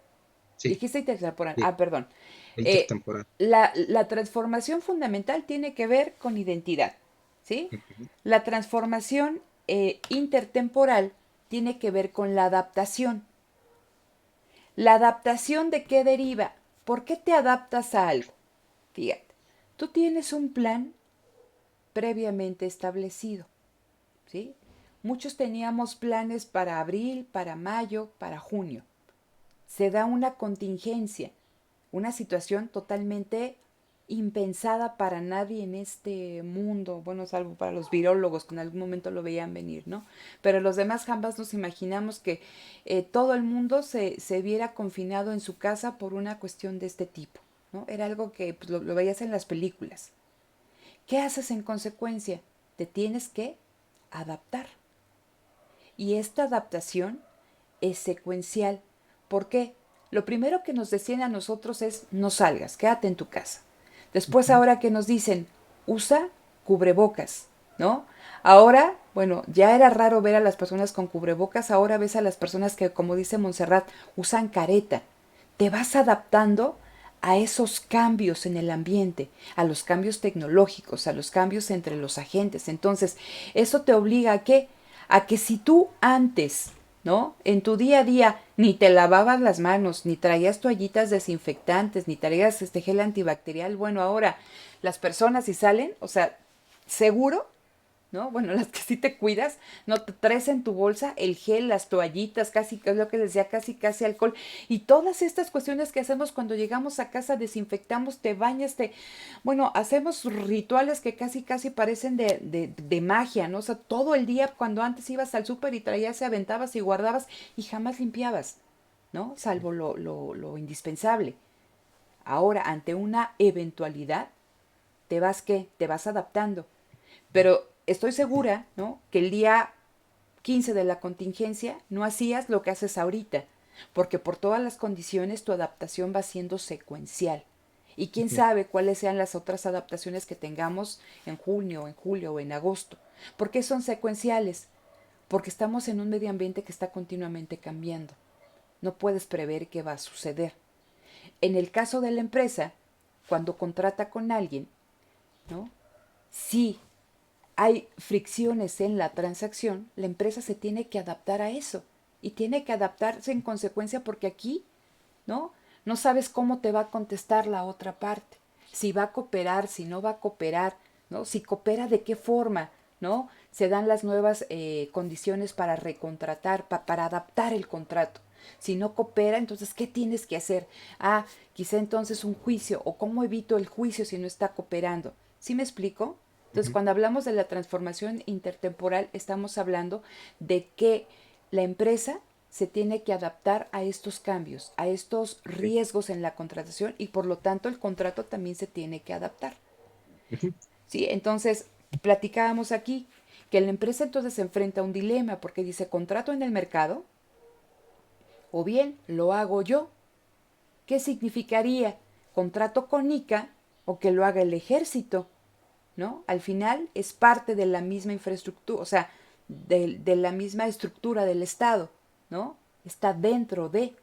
Sí, Dijiste intertemporal. sí, Ah, perdón. la Eh, intertemporal. la transformación fundamental tiene que ver con identidad, ¿sí? Ujú. La transformación intertemporal tiene que ver con la adaptación. ¿La adaptación de qué deriva? ¿Por qué te adaptas a algo? Fíjate, tú tienes un plan previamente establecido, ¿sí? Muchos teníamos planes para abril, para mayo, para junio. Se da una contingencia, una situación totalmente impensada para nadie en este mundo, bueno, salvo para los virólogos que en algún momento lo veían venir, ¿no? Pero los demás jamás nos imaginamos que todo el mundo se viera confinado en su casa por una cuestión de este tipo, ¿no? Era algo que pues, lo veías en las películas. ¿Qué haces en consecuencia? Te tienes que adaptar. Y esta adaptación es secuencial. ¿Por qué? Lo primero que nos decían a nosotros es no salgas, quédate en tu casa. Después ahora que nos dicen usa cubrebocas, ¿no? Ahora, bueno, ya era raro ver a las personas con cubrebocas, ahora ves a las personas que, como dice Montserrat, usan careta. Te vas adaptando a esos cambios en el ambiente, a los cambios tecnológicos, a los cambios entre los agentes. Entonces, eso te obliga a qué? A que si tú antes, ¿no? En tu día a día ni te lavabas las manos, ni traías toallitas desinfectantes, ni traías este gel antibacterial, bueno, ahora las personas si salen, o sea, seguro, ¿no? Bueno, las que sí te cuidas, no te traes en tu bolsa el gel, las toallitas, casi, es lo que les decía, casi alcohol, y todas estas cuestiones que hacemos cuando llegamos a casa, desinfectamos, te bañas, bueno, hacemos rituales que casi parecen de magia, ¿no? O sea, todo el día cuando antes ibas al súper y traías, aventabas y guardabas y jamás limpiabas, ¿no? Salvo lo indispensable. Ahora, ante una eventualidad, ¿qué? Te vas adaptando. Pero estoy segura, ¿no? Que el día 15 de la contingencia no hacías lo que haces ahorita, porque por todas las condiciones tu adaptación va siendo secuencial. Y quién sabe cuáles sean las otras adaptaciones que tengamos en junio, en julio o en agosto. ¿Por qué son secuenciales? Porque estamos en un medio ambiente que está continuamente cambiando. No puedes prever qué va a suceder. En el caso de la empresa, cuando contrata con alguien, ¿no? Sí hay fricciones en la transacción, la empresa se tiene que adaptar a eso y tiene que adaptarse en consecuencia porque aquí, ¿no? No sabes cómo te va a contestar la otra parte, si va a cooperar, si no va a cooperar, ¿no? Si coopera, de qué forma, ¿no? Se dan las nuevas condiciones para recontratar, para adaptar el contrato. Si no coopera, entonces, ¿qué tienes que hacer? Ah, quizá entonces un juicio, o cómo evito el juicio si no está cooperando. ¿Sí me explico? Entonces, Ujú. cuando hablamos de la transformación intertemporal, estamos hablando de que la empresa se tiene que adaptar a estos cambios, a estos Ok. riesgos en la contratación y por lo tanto el contrato también se tiene que adaptar. Ujú. ¿Sí? Entonces, platicábamos aquí que la empresa entonces se enfrenta a un dilema porque dice contrato en el mercado o bien lo hago yo. ¿Qué significaría? Contrato con ICA o que lo haga el ejército. ¿No? Al final es parte de la misma infraestructura, o sea, de la misma estructura del Estado, ¿no? Está dentro de,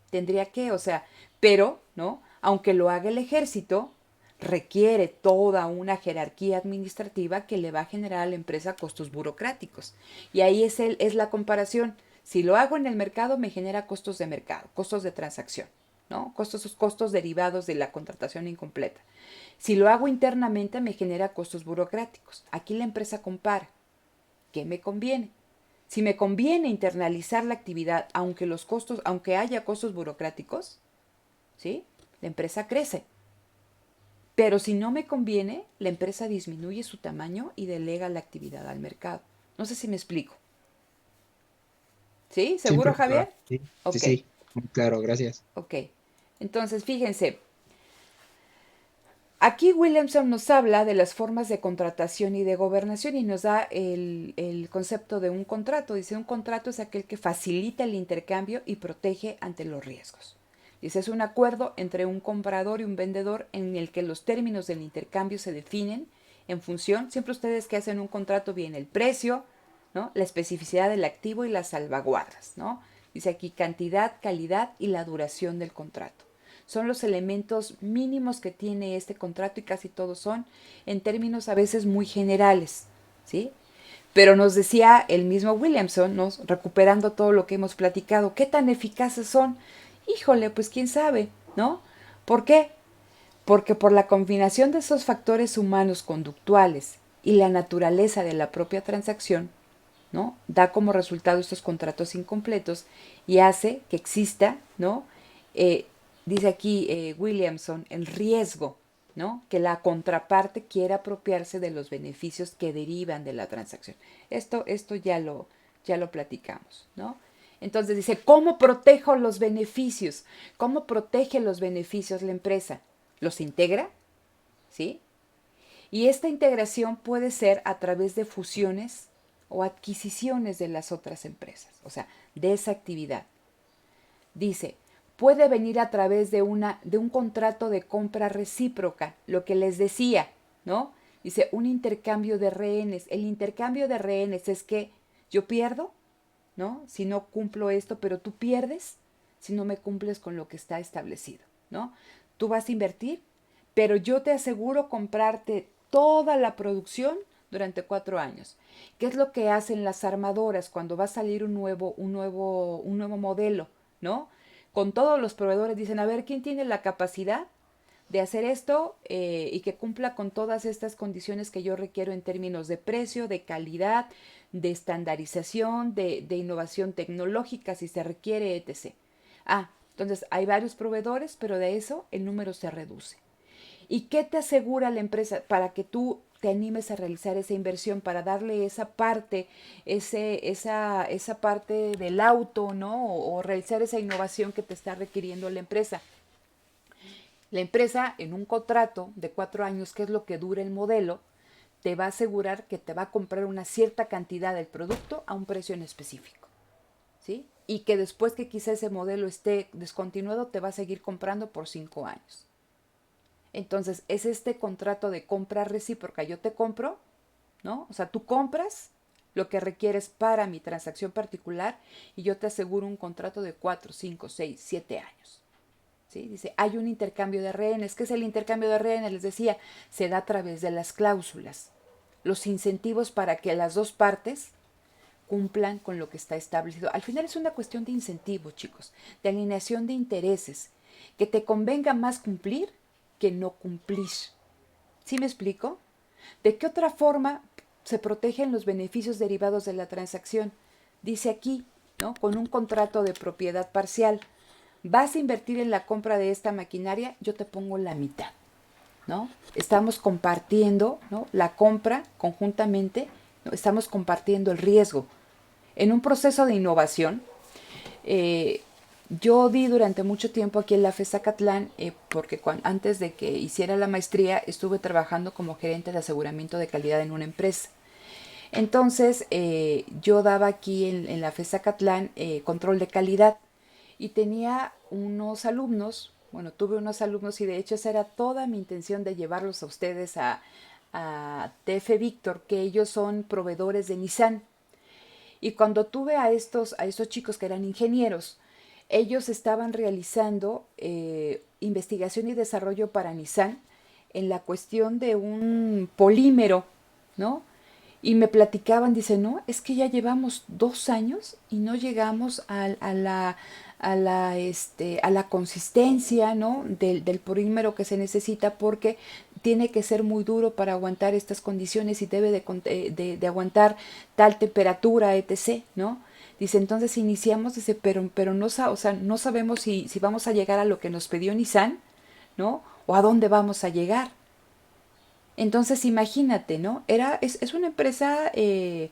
tendría que, o sea, pero, ¿no? Aunque lo haga el ejército, requiere toda una jerarquía administrativa que le va a generar a la empresa costos burocráticos. Y ahí es la comparación. Si lo hago en el mercado, me genera costos de mercado, costos de transacción, ¿no? Costos derivados de la contratación incompleta. Si lo hago internamente, me genera costos burocráticos. Aquí la empresa compara. ¿Qué me conviene? Si me conviene internalizar la actividad, aunque haya costos burocráticos, ¿sí? La empresa crece. Pero si no me conviene, la empresa disminuye su tamaño y delega la actividad al mercado. No sé si me explico. ¿Sí? Sí, ¿Seguro, perfecto. Javier? Sí, sí, Ok, sí, muy claro, gracias. ok. Entonces, fíjense, aquí Williamson nos habla de las formas de contratación y de gobernación y nos da el concepto de un contrato. Dice, un contrato es aquel que facilita el intercambio y protege ante los riesgos. Dice, es un acuerdo entre un comprador y un vendedor en el que los términos del intercambio se definen en función, siempre ustedes que hacen un contrato viene el precio, ¿no? La especificidad del activo y las salvaguardas, ¿no? Dice aquí cantidad, calidad y la duración del contrato. Son los elementos mínimos que tiene este contrato y casi todos son en términos a veces muy generales, ¿sí? Pero nos decía el mismo Williamson, ¿no? Recuperando todo lo que hemos platicado, ¿qué tan eficaces son? Híjole, pues quién sabe, ¿no? ¿Por qué? Porque por la combinación de esos factores humanos conductuales y la naturaleza de la propia transacción, ¿no? Da como resultado estos contratos incompletos y hace que exista, ¿no? Eh, dice aquí Williamson, el riesgo. ¿no? Que la contraparte quiera apropiarse de los beneficios que derivan de la transacción. Esto ya lo platicamos, ¿no? Entonces dice, ¿cómo protejo los beneficios? ¿Cómo protege los beneficios la empresa? ¿Los integra? ¿Sí? Y esta integración puede ser a través de fusiones o adquisiciones de las otras empresas, o sea, de esa actividad. Dice, puede venir a través de un contrato de compra recíproca, lo que les decía, ¿no? Dice, un intercambio de rehenes. El intercambio de rehenes es que yo pierdo, ¿no? Si no cumplo esto, pero tú pierdes si no me cumples con lo que está establecido, ¿no? Tú vas a invertir, pero yo te aseguro comprarte toda la producción durante 4 años. ¿Qué es lo que hacen las armadoras cuando va a salir un nuevo modelo, ¿no? Con todos los proveedores dicen, a ver, ¿quién tiene la capacidad de hacer esto y que cumpla con todas estas condiciones que yo requiero en términos de precio, de calidad, de estandarización, de innovación tecnológica, si se requiere, etc. Entonces hay varios proveedores, pero de eso el número se reduce. ¿Y qué te asegura la empresa para que tú te animes a realizar esa inversión, para darle esa parte, esa parte del auto, ¿no? O realizar esa innovación que te está requiriendo la empresa? La empresa, en un contrato de 4 años, que es lo que dura el modelo, te va a asegurar que te va a comprar una cierta cantidad del producto a un precio en específico, ¿sí? Y que después que quizá ese modelo esté descontinuado, te va a seguir comprando por 5 años. Entonces, es este contrato de compra recíproca. Yo te compro, ¿no? O sea, tú compras lo que requieres para mi transacción particular y yo te aseguro un contrato de 4, 5, 6, 7 años. ¿Sí? Dice, hay un intercambio de rehenes. ¿Qué es el intercambio de rehenes? Les decía, se da a través de las cláusulas, los incentivos para que las dos partes cumplan con lo que está establecido. Al final es una cuestión de incentivos, chicos, de alineación de intereses, que te convenga más cumplir que no cumplir. ¿Sí me explico? ¿De qué otra forma se protegen los beneficios derivados de la transacción? Dice aquí, ¿no? Con un contrato de propiedad parcial. Vas a invertir en la compra de esta maquinaria, yo te pongo la mitad, ¿no? Estamos compartiendo, ¿no? La compra conjuntamente, ¿no? Estamos compartiendo el riesgo. En un proceso de innovación, eh, yo di durante mucho tiempo aquí en la FES Zacatlán, porque antes de que hiciera la maestría estuve trabajando como gerente de aseguramiento de calidad en una empresa. Entonces, yo daba aquí en la FES Zacatlán control de calidad y tenía unos alumnos, bueno, tuve unos alumnos y de hecho esa era toda mi intención de llevarlos a ustedes a TF Víctor, que ellos son proveedores de Nissan. Y cuando tuve a estos chicos que eran ingenieros, ellos estaban realizando investigación y desarrollo para Nissan en la cuestión de un polímero, ¿no? Y me platicaban, dice, no, es que ya llevamos 2 años y no llegamos a la consistencia, ¿no? Del polímero que se necesita porque tiene que ser muy duro para aguantar estas condiciones y debe de aguantar tal temperatura, etc., ¿no? Dice, entonces iniciamos, dice, pero no, o sea, no sabemos si vamos a llegar a lo que nos pidió Nissan, ¿no? O a dónde vamos a llegar. Entonces imagínate, ¿no? Es una empresa, pues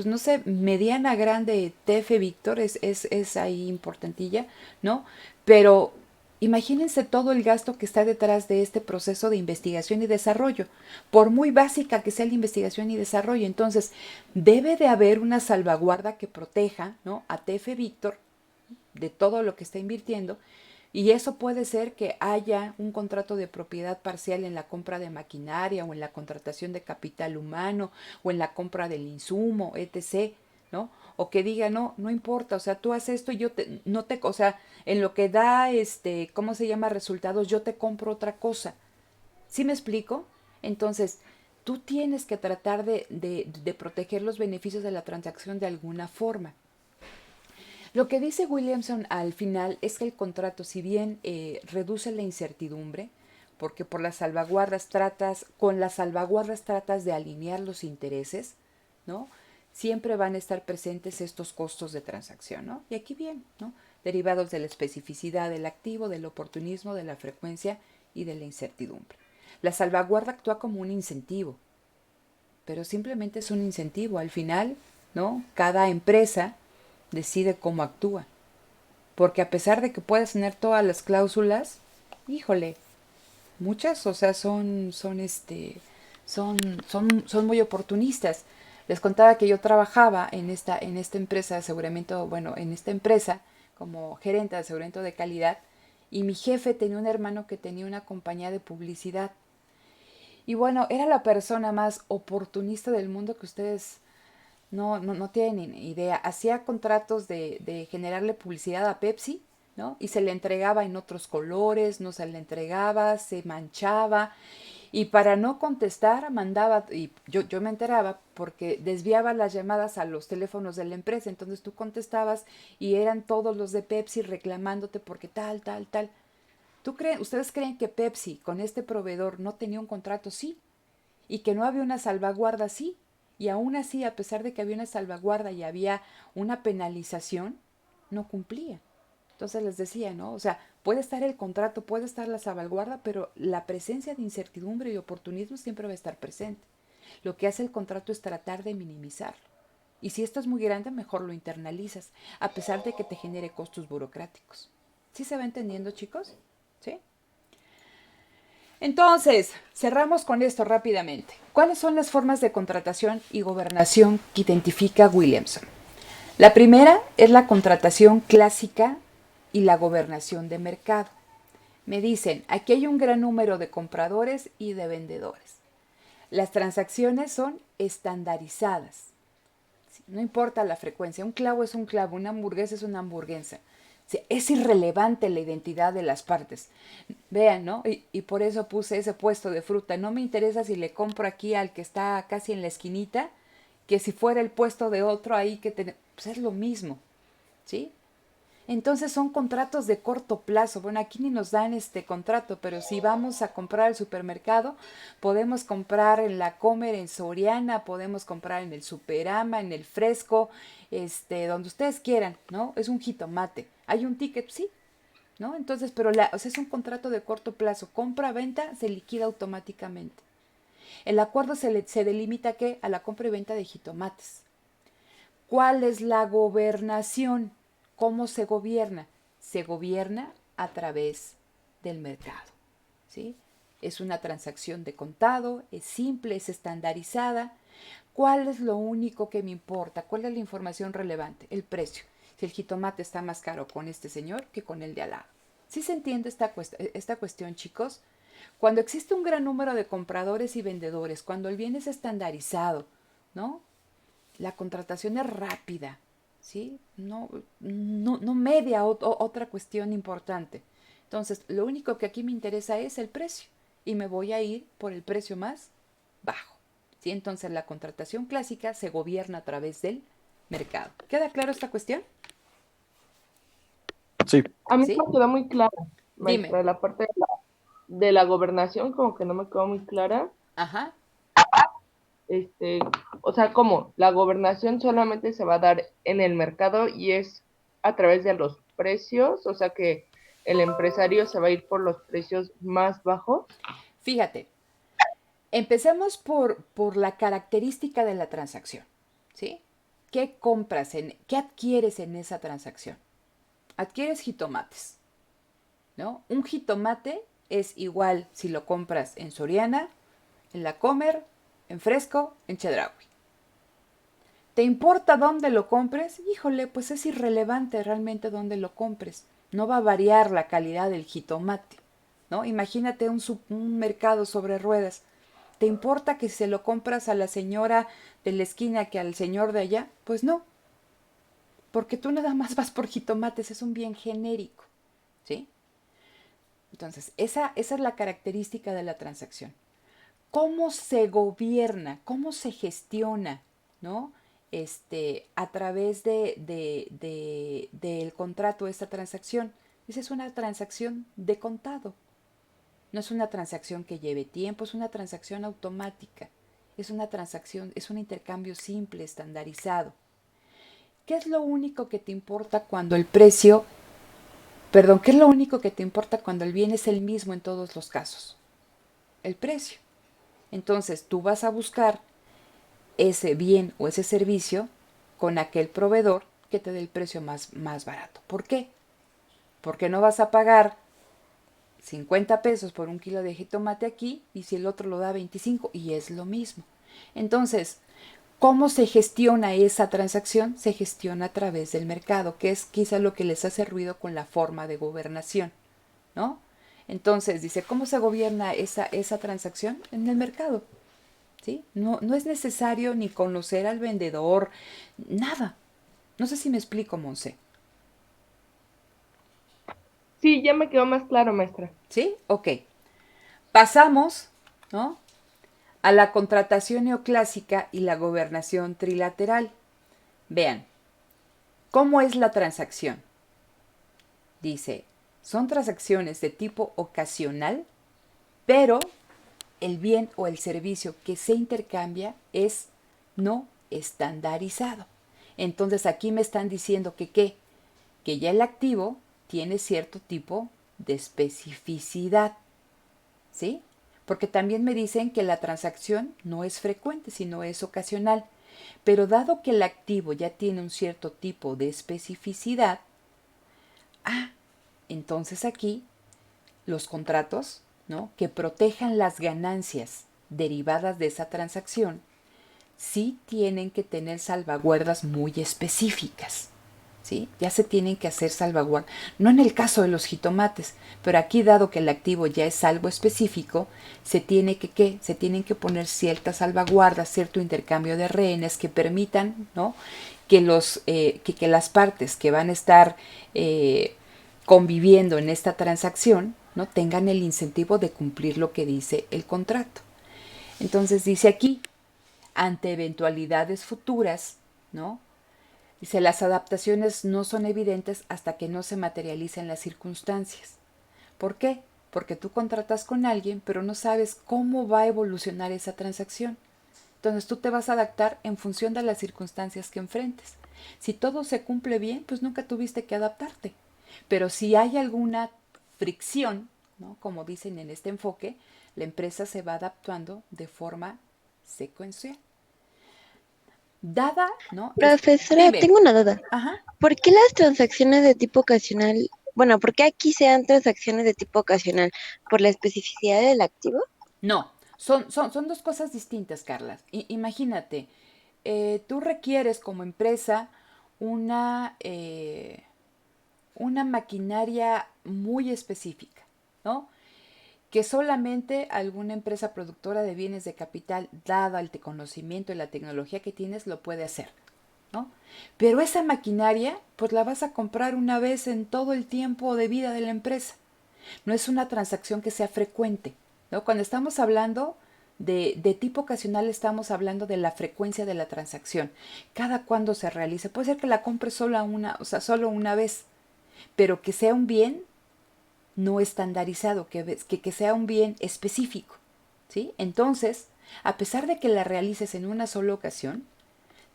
no sé, mediana, grande, TF Víctor, es ahí importantilla, ¿no? Pero imagínense todo el gasto que está detrás de este proceso de investigación y desarrollo, por muy básica que sea la investigación y desarrollo. Entonces, debe de haber una salvaguarda que proteja, ¿no? A TF Víctor de todo lo que está invirtiendo. Y eso puede ser que haya un contrato de propiedad parcial en la compra de maquinaria o en la contratación de capital humano o en la compra del insumo, etc., ¿no? O que diga, no, no importa, o sea, tú haces esto y o sea, en lo que da, ¿cómo se llama? Resultados, yo te compro otra cosa. ¿Sí me explico? Entonces, tú tienes que tratar de proteger los beneficios de la transacción de alguna forma. Lo que dice Williamson al final es que el contrato, si bien reduce la incertidumbre, porque con las salvaguardas tratas de alinear los intereses, ¿no? Siempre van a estar presentes estos costos de transacción, ¿no? Y aquí bien, ¿no? Derivados de la especificidad del activo, del oportunismo, de la frecuencia y de la incertidumbre. La salvaguarda actúa como un incentivo, pero simplemente es un incentivo. Al final, ¿no? Cada empresa decide cómo actúa. Porque a pesar de que puedas tener todas las cláusulas, híjole, muchas, o sea, son muy oportunistas. Les contaba que yo trabajaba en esta empresa de aseguramiento, bueno, en esta empresa como gerente de aseguramiento de calidad, y mi jefe tenía un hermano que tenía una compañía de publicidad. Y bueno, era la persona más oportunista del mundo que ustedes no tienen idea. Hacía contratos de generarle publicidad a Pepsi, ¿no? Y se le entregaba en otros colores, no se le entregaba, se manchaba. Y para no contestar, mandaba, y yo me enteraba porque desviaba las llamadas a los teléfonos de la empresa. Entonces tú contestabas y eran todos los de Pepsi reclamándote porque tal, tal, tal. ¿Ustedes creen que Pepsi con este proveedor no tenía un contrato? Sí. Y que no había una salvaguarda, sí. Y aún así, a pesar de que había una salvaguarda y había una penalización, no cumplía. Entonces les decía, ¿no? O sea, puede estar el contrato, puede estar la salvaguarda, pero la presencia de incertidumbre y oportunismo siempre va a estar presente. Lo que hace el contrato es tratar de minimizarlo. Y si esto es muy grande, mejor lo internalizas, a pesar de que te genere costos burocráticos. ¿Sí se va entendiendo, chicos? ¿Sí? Entonces, cerramos con esto rápidamente. ¿Cuáles son las formas de contratación y gobernación que identifica Williamson? La primera es la contratación clásica y la gobernación de mercado. Me dicen, aquí hay un gran número de compradores y de vendedores. Las transacciones son estandarizadas. No importa la frecuencia, un clavo es un clavo, una hamburguesa es una hamburguesa. Es irrelevante la identidad de las partes. Vean, ¿no? Y por eso puse ese puesto de fruta. No me interesa si le compro aquí al que está casi en la esquinita, que si fuera el puesto de otro ahí pues es lo mismo, ¿sí? Entonces son contratos de corto plazo. Bueno, aquí ni nos dan este contrato, pero si vamos a comprar al supermercado, podemos comprar en la Comer, en Soriana, podemos comprar en el Superama, en el Fresco, donde ustedes quieran, ¿no? Es un jitomate. ¿Hay un ticket? Sí, ¿no? Entonces, pero o sea, es un contrato de corto plazo. Compra-venta se liquida automáticamente. El acuerdo se delimita ¿qué? A la compra y venta de jitomates. ¿Cuál es la gobernación? ¿Cómo se gobierna? Se gobierna a través del mercado, ¿sí? Es una transacción de contado, es simple, es estandarizada. ¿Cuál es lo único que me importa? ¿Cuál es la información relevante? El precio. Si el jitomate está más caro con este señor que con el de al lado. ¿Sí se entiende esta cuestión, chicos? Cuando existe un gran número de compradores y vendedores, cuando el bien es estandarizado, ¿no? La contratación es rápida, ¿sí? No media otra cuestión importante. Entonces, lo único que aquí me interesa es el precio y me voy a ir por el precio más bajo, ¿sí? Entonces, la contratación clásica se gobierna a través del mercado. ¿Queda claro esta cuestión? Sí, A mí ¿Sí? me quedó muy clara, Dime. maestra, la parte de la gobernación como que no me quedó muy clara. Ajá. Este, o sea, ¿cómo? La gobernación solamente se va a dar en el mercado y es a través de los precios, o sea que el empresario se va a ir por los precios más bajos. Fíjate, empecemos por la característica de la transacción, ¿sí? ¿Qué compras, qué adquieres en esa transacción? Adquieres jitomates, ¿no? Un jitomate es igual si lo compras en Soriana, en La Comer, en Fresco, en Chedraui. ¿Te importa dónde lo compres? Híjole, pues es irrelevante realmente dónde lo compres. No va a variar la calidad del jitomate, ¿no? Imagínate un mercado sobre ruedas. ¿Te importa que se lo compras a la señora de la esquina que al señor de allá? Pues no, porque tú nada más vas por jitomates, es un bien genérico, ¿sí? Entonces, esa es la característica de la transacción. ¿Cómo se gobierna? ¿Cómo se gestiona? ¿No? A través del contrato de esta transacción. Esa es una transacción de contado. No es una transacción que lleve tiempo, es una transacción automática. Es una transacción, es un intercambio simple, estandarizado. ¿Qué es lo único que te importa cuando el precio perdón, ¿qué es lo único que te importa cuando el bien es el mismo en todos los casos? El precio. Entonces tú vas a buscar ese bien o ese servicio con aquel proveedor que te dé el precio más barato. ¿Por qué? Porque no vas a pagar 50 pesos por un kilo de jitomate aquí y si el otro lo da 25 y es lo mismo. Entonces, ¿cómo se gestiona esa transacción? Se gestiona a través del mercado, que es quizá lo que les hace ruido con la forma de gobernación, ¿no? Entonces, dice, ¿cómo se gobierna esa transacción? En el mercado, ¿sí? No es necesario ni conocer al vendedor, nada. No sé si me explico, Monse. Sí, ya me quedó más claro, maestra. ¿Sí? Ok. Pasamos, ¿no?, a la contratación neoclásica y la gobernación trilateral. Vean, ¿cómo es la transacción? Dice, son transacciones de tipo ocasional, pero el bien o el servicio que se intercambia es no estandarizado. Entonces aquí me están diciendo que ¿qué? Que ya el activo tiene cierto tipo de especificidad, ¿sí? Porque también me dicen que la transacción no es frecuente, sino es ocasional. Pero dado que el activo ya tiene un cierto tipo de especificidad, entonces aquí los contratos, ¿no?, que protejan las ganancias derivadas de esa transacción, sí tienen que tener salvaguardas muy específicas, ¿sí? Ya se tienen que hacer salvaguardas. No en el caso de los jitomates, pero aquí dado que el activo ya es algo específico, se tiene que, ¿qué? Se tienen que poner ciertas salvaguardas, cierto intercambio de rehenes que permitan, ¿no?, que las partes que van a estar conviviendo en esta transacción, ¿no?, tengan el incentivo de cumplir lo que dice el contrato. Entonces dice aquí, ante eventualidades futuras, ¿no? Dice, las adaptaciones no son evidentes hasta que no se materialicen las circunstancias. ¿Por qué? Porque tú contratas con alguien, pero no sabes cómo va a evolucionar esa transacción. Entonces tú te vas a adaptar en función de las circunstancias que enfrentes. Si todo se cumple bien, pues nunca tuviste que adaptarte. Pero si hay alguna fricción, ¿no?, como dicen en este enfoque, la empresa se va adaptando de forma secuencial. Dada, ¿no? Profesora, Dime. tengo una duda. Ajá. ¿Por qué las transacciones de tipo ocasional, bueno, por qué aquí sean transacciones de tipo ocasional? ¿Por la especificidad del activo? No, son dos cosas distintas, Carla. Imagínate, tú requieres como empresa una, eh, una maquinaria muy específica, ¿no?, que solamente alguna empresa productora de bienes de capital, dada el conocimiento y la tecnología que tienes, lo puede hacer, ¿no? Pero esa maquinaria, pues la vas a comprar una vez en todo el tiempo de vida de la empresa. No es una transacción que sea frecuente, ¿no? Cuando estamos hablando de tipo ocasional, estamos hablando de la frecuencia de la transacción. Cada cuando se realice. Puede ser que la compres solo una vez, pero que sea un bien no estandarizado, que sea un bien específico, ¿sí? Entonces, a pesar de que la realices en una sola ocasión,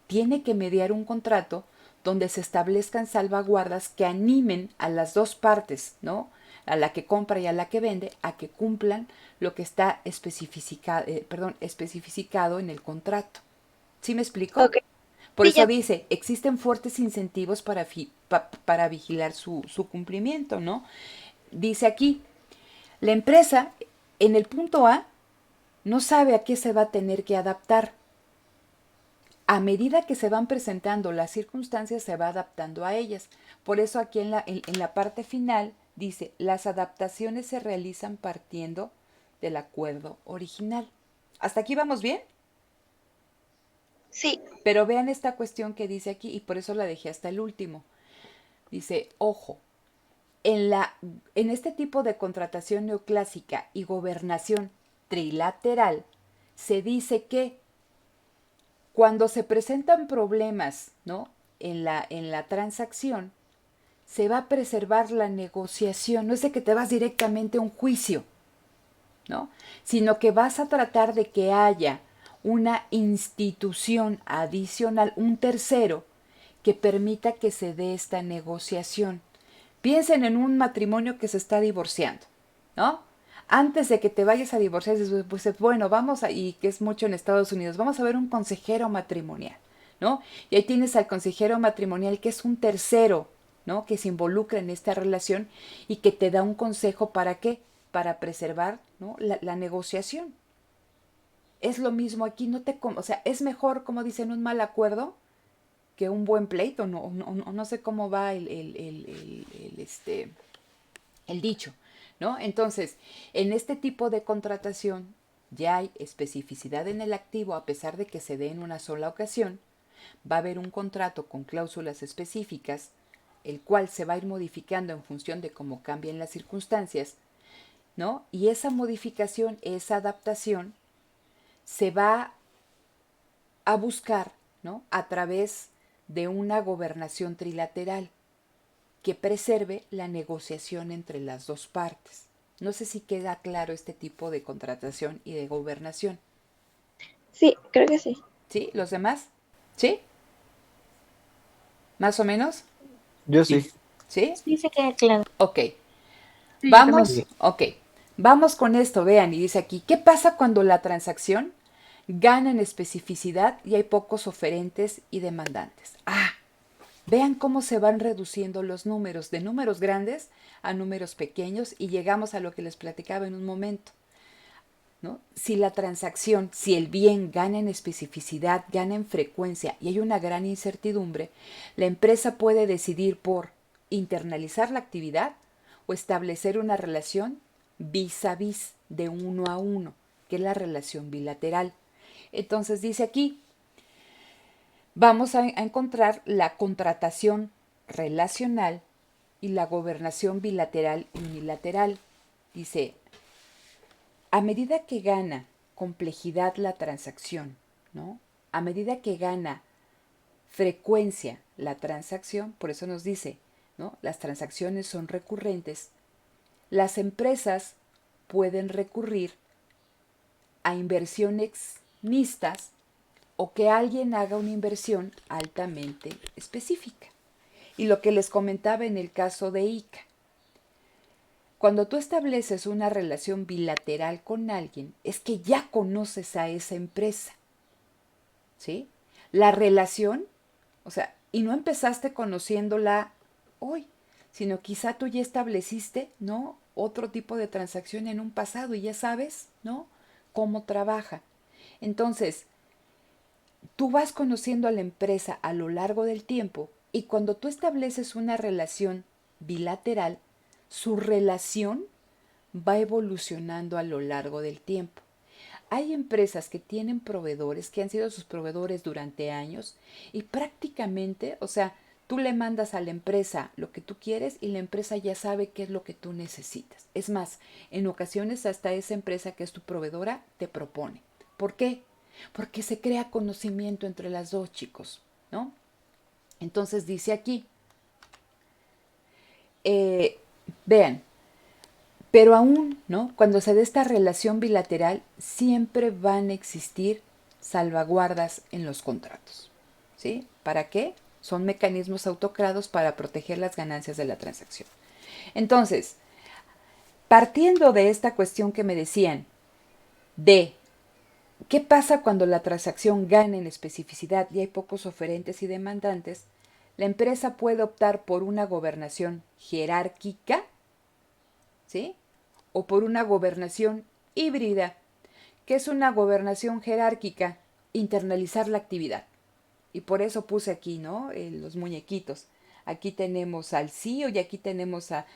tiene que mediar un contrato donde se establezcan salvaguardas que animen a las dos partes, ¿no?, a la que compra y a la que vende, a que cumplan lo que está especificado en el contrato. ¿Sí me explico? Ok, Por sí, eso ya. dice, existen fuertes incentivos para vigilar su cumplimiento, ¿no? Dice aquí, la empresa en el punto A no sabe a qué se va a tener que adaptar. A medida que se van presentando las circunstancias, se va adaptando a ellas. Por eso aquí en la parte final dice, las adaptaciones se realizan partiendo del acuerdo original. ¿Hasta aquí vamos bien? Sí, Pero vean esta cuestión que dice aquí y por eso la dejé hasta el último. Dice, ojo, en este tipo de contratación neoclásica y gobernación trilateral, se dice que cuando se presentan problemas, ¿no?, en la transacción, se va a preservar la negociación. No es de que te vas directamente a un juicio, ¿no?, sino que vas a tratar de que haya una institución adicional, un tercero, que permita que se dé esta negociación. Piensen en un matrimonio que se está divorciando, ¿no? Antes de que te vayas a divorciar, pues bueno, y que es mucho en Estados Unidos, vamos a ver un consejero matrimonial, ¿no? Y ahí tienes al consejero matrimonial que es un tercero, ¿no? Que se involucra en esta relación y que te da un consejo ¿para qué? Para preservar, ¿no? la negociación. Es lo mismo aquí, o sea, es mejor, como dicen, un mal acuerdo que un buen pleito, no sé cómo va el dicho, ¿no? Entonces, en este tipo de contratación ya hay especificidad en el activo a pesar de que se dé en una sola ocasión. Va a haber un contrato con cláusulas específicas, el cual se va a ir modificando en función de cómo cambien las circunstancias, ¿no? Y esa modificación, esa adaptación, se va a buscar, ¿no? A través de una gobernación trilateral que preserve la negociación entre las dos partes. No sé si queda claro este tipo de contratación y de gobernación. Sí, creo que sí. ¿Sí? ¿Los demás? ¿Sí? ¿Más o menos? Yo sí. ¿Sí? Sí, se queda claro. Ok. Sí, Vamos, Sí. ok. Vamos con esto, vean, y dice aquí, ¿qué pasa cuando la transacción gana en especificidad y hay pocos oferentes y demandantes? Vean cómo se van reduciendo los números, de números grandes a números pequeños, y llegamos a lo que les platicaba en un momento, ¿no? Si la transacción, si el bien gana en especificidad, gana en frecuencia y hay una gran incertidumbre, la empresa puede decidir por internalizar la actividad o establecer una relación vis a vis, de uno a uno, que es la relación bilateral. Entonces dice aquí, vamos a encontrar la contratación relacional y la gobernación bilateral y unilateral. Dice, a medida que gana complejidad la transacción, ¿no? A medida que gana frecuencia la transacción, por eso nos dice, ¿no? Las transacciones son recurrentes, las empresas pueden recurrir a inversiones mixtas o que alguien haga una inversión altamente específica. Y lo que les comentaba en el caso de ICA, cuando tú estableces una relación bilateral con alguien, es que ya conoces a esa empresa, ¿sí? La relación, o sea, y no empezaste conociéndola hoy, sino quizá tú ya estableciste, ¿no? Otro tipo de transacción en un pasado y ya sabes, ¿no? Cómo trabaja. Entonces, tú vas conociendo a la empresa a lo largo del tiempo y cuando tú estableces una relación bilateral, su relación va evolucionando a lo largo del tiempo. Hay empresas que tienen proveedores, que han sido sus proveedores durante años y prácticamente, o sea, tú le mandas a la empresa lo que tú quieres y la empresa ya sabe qué es lo que tú necesitas. Es más, en ocasiones hasta esa empresa que es tu proveedora te propone. ¿Por qué? Porque se crea conocimiento entre las dos, chicos, ¿no? Entonces dice aquí, vean, pero aún, ¿no? Cuando se dé esta relación bilateral, siempre van a existir salvaguardas en los contratos, ¿sí? ¿Para qué? Son mecanismos autocrados para proteger las ganancias de la transacción. Entonces, partiendo de esta cuestión que me decían, de ¿qué pasa cuando la transacción gana en especificidad y hay pocos oferentes y demandantes? La empresa puede optar por una gobernación jerárquica, ¿sí? O por una gobernación híbrida. ¿Qué es una gobernación jerárquica? Internalizar la actividad. Y por eso puse aquí, ¿no? Los muñequitos. Aquí tenemos al CEO y aquí tenemos a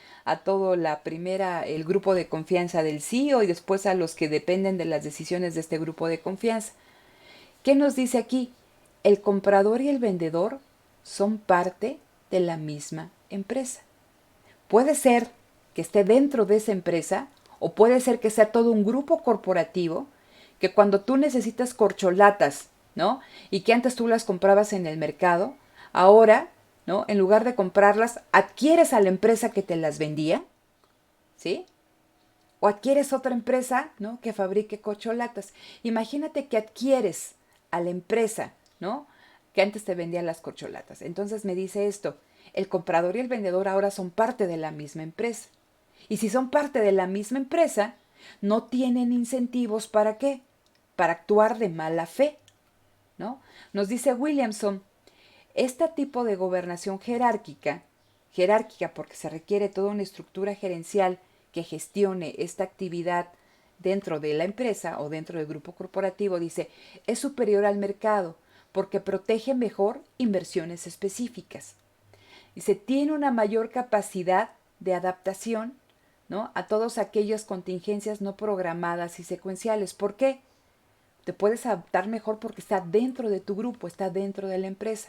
todo el grupo de confianza del CEO y después a los que dependen de las decisiones de este grupo de confianza. ¿Qué nos dice aquí? El comprador y el vendedor son parte de la misma empresa. Puede ser que esté dentro de esa empresa o puede ser que sea todo un grupo corporativo que cuando tú necesitas corcholatas, ¿no? Y que antes tú las comprabas en el mercado, ahora, ¿no? En lugar de comprarlas, adquieres a la empresa que te las vendía, ¿sí? O adquieres otra empresa, ¿no? Que fabrique corcholatas. Imagínate que adquieres a la empresa, ¿no? Que antes te vendía las corcholatas. Entonces me dice esto, El comprador y el vendedor ahora son parte de la misma empresa. Y si son parte de la misma empresa, no tienen incentivos ¿para qué? Para actuar de mala fe, ¿no? Nos dice Williamson, este tipo de gobernación jerárquica porque se requiere toda una estructura gerencial que gestione esta actividad dentro de la empresa o dentro del grupo corporativo, dice, es superior al mercado porque protege mejor inversiones específicas. Dice, tiene una mayor capacidad de adaptación, ¿no?, a todas aquellas contingencias no programadas y secuenciales. ¿Por qué? Te puedes adaptar mejor porque está dentro de tu grupo, está dentro de la empresa.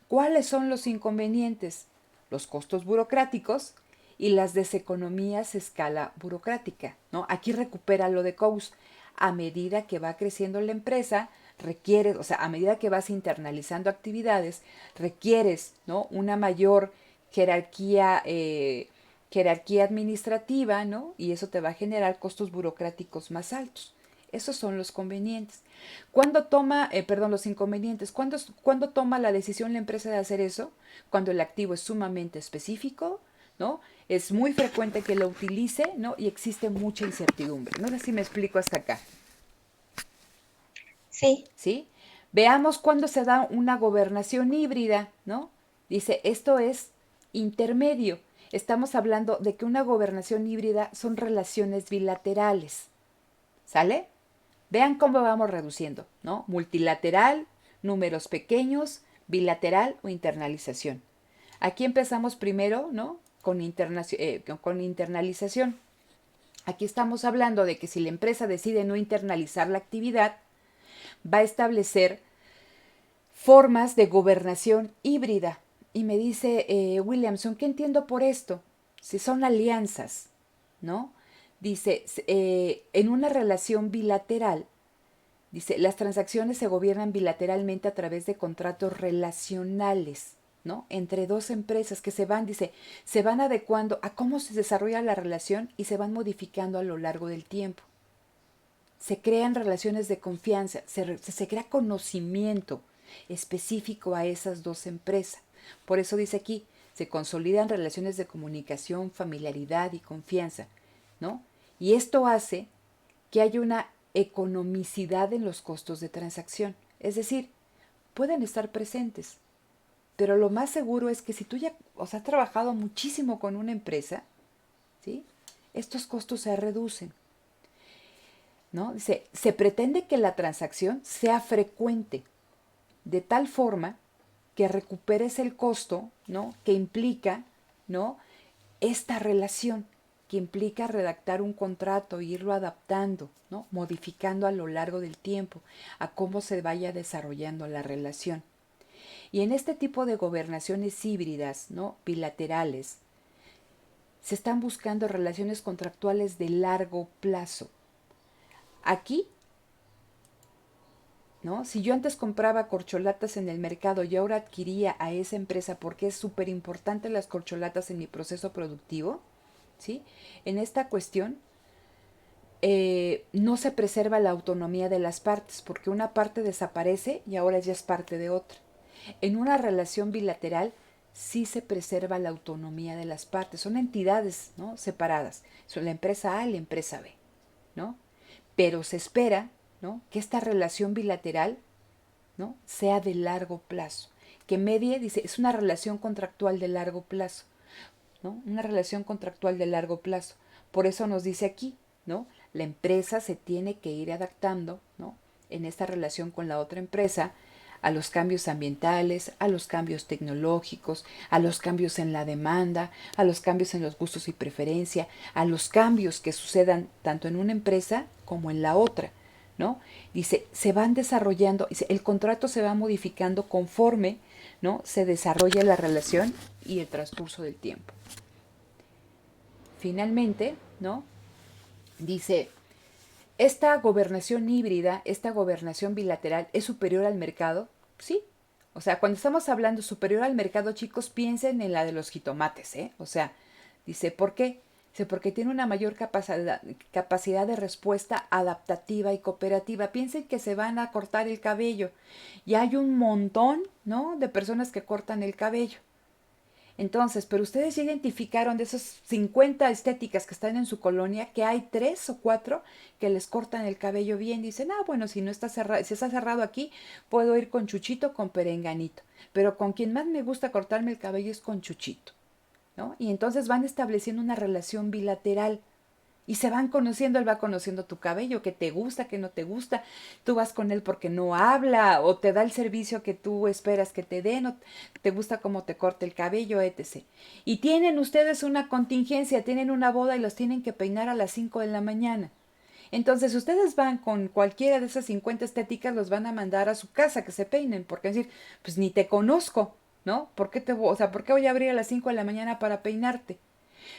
¿Cuáles son los inconvenientes? Los costos burocráticos y las deseconomías a escala burocrática, ¿no? Aquí recupera lo de Coase. A medida que va creciendo la empresa, requieres, o sea, a medida que vas internalizando actividades, requieres, ¿no?, una mayor jerarquía administrativa, ¿no? Y eso te va a generar costos burocráticos más altos. Esos son los convenientes. Los inconvenientes? ¿Cuándo toma la decisión la empresa de hacer eso? Cuando el activo es sumamente específico, ¿no? Es muy frecuente que lo utilice, ¿no? Y existe mucha incertidumbre. No sé si me explico hasta acá. Sí. ¿Sí? Veamos cuándo se da una gobernación híbrida, ¿no? Dice, esto es intermedio. Estamos hablando de que una gobernación híbrida son relaciones bilaterales. ¿Sale? Vean cómo vamos reduciendo, ¿no? Multilateral, números pequeños, bilateral o internalización. Aquí empezamos primero, ¿no?, con internalización. Aquí estamos hablando de que si la empresa decide no internalizar la actividad, va a establecer formas de gobernación híbrida. Y me dice Williamson, ¿qué entiendo por esto? Si son alianzas, ¿no? Dice, en una relación bilateral, dice, las transacciones se gobiernan bilateralmente a través de contratos relacionales, ¿no?, entre dos empresas que se van adecuando a cómo se desarrolla la relación y se van modificando a lo largo del tiempo. Se crean relaciones de confianza, se crea conocimiento específico a esas dos empresas. Por eso dice aquí, se consolidan relaciones de comunicación, familiaridad y confianza, ¿no? Y esto hace que haya una economicidad en los costos de transacción. Es decir, pueden estar presentes, pero lo más seguro es que si tú ya has trabajado muchísimo con una empresa, ¿sí?, estos costos se reducen, ¿no? Dice, se pretende que la transacción sea frecuente, de tal forma que recuperes el costo, ¿no?, que implica, ¿no?, esta relación, que implica redactar un contrato e irlo adaptando, ¿no?, modificando a lo largo del tiempo, a cómo se vaya desarrollando la relación. Y en este tipo de gobernaciones híbridas, ¿no?, bilaterales, se están buscando relaciones contractuales de largo plazo. Aquí, ¿no?, si yo antes compraba corcholatas en el mercado y ahora adquiría a esa empresa porque es súper importante las corcholatas en mi proceso productivo, ¿sí?, en esta cuestión no se preserva la autonomía de las partes porque una parte desaparece y ahora ya es parte de otra. En una relación bilateral sí se preserva la autonomía de las partes, son entidades, ¿no?, separadas, son la empresa A y la empresa B, ¿no? Pero se espera, ¿no?, que esta relación bilateral, ¿no?, sea de largo plazo, que medie, dice, es una relación contractual de largo plazo, ¿no?, una relación contractual de largo plazo. Por eso nos dice aquí, ¿no?, la empresa se tiene que ir adaptando, ¿no?, en esta relación con la otra empresa, a los cambios ambientales, a los cambios tecnológicos, a los cambios en la demanda, a los cambios en los gustos y preferencia, a los cambios que sucedan tanto en una empresa como en la otra, ¿no? Dice, se van desarrollando, dice, el contrato se va modificando conforme, ¿no?, se desarrolla la relación y el transcurso del tiempo. Finalmente, ¿no?, dice, esta gobernación híbrida, esta gobernación bilateral, ¿es superior al mercado? Sí. O sea, cuando estamos hablando superior al mercado, chicos, piensen en la de los jitomates, ¿eh? O sea, dice, ¿por qué? Dice, porque tiene una mayor capacidad de respuesta adaptativa y cooperativa. Piensen que se van a cortar el cabello y hay un montón, ¿no?, de personas que cortan el cabello. Entonces, pero ustedes ya identificaron de esas 50 estéticas que están en su colonia, que hay 3 o 4 que les cortan el cabello bien. Dicen, ah, bueno, si no está cerrado, si está cerrado aquí, puedo ir con Chuchito, con Perenganito. Pero con quien más me gusta cortarme el cabello es con Chuchito, ¿no? Y entonces van estableciendo una relación bilateral. Y se van conociendo, él va conociendo tu cabello, que te gusta, que no te gusta. Tú vas con él porque no habla o te da el servicio que tú esperas que te den, o te gusta cómo te corta el cabello, etc. Y tienen ustedes una contingencia, tienen una boda y los tienen que peinar a las 5 de la mañana. Entonces ustedes van con cualquiera de esas 50 estéticas, los van a mandar a su casa que se peinen, porque decir, pues ni te conozco, ¿no? ¿Por qué ¿por qué voy a abrir a las 5 de la mañana para peinarte?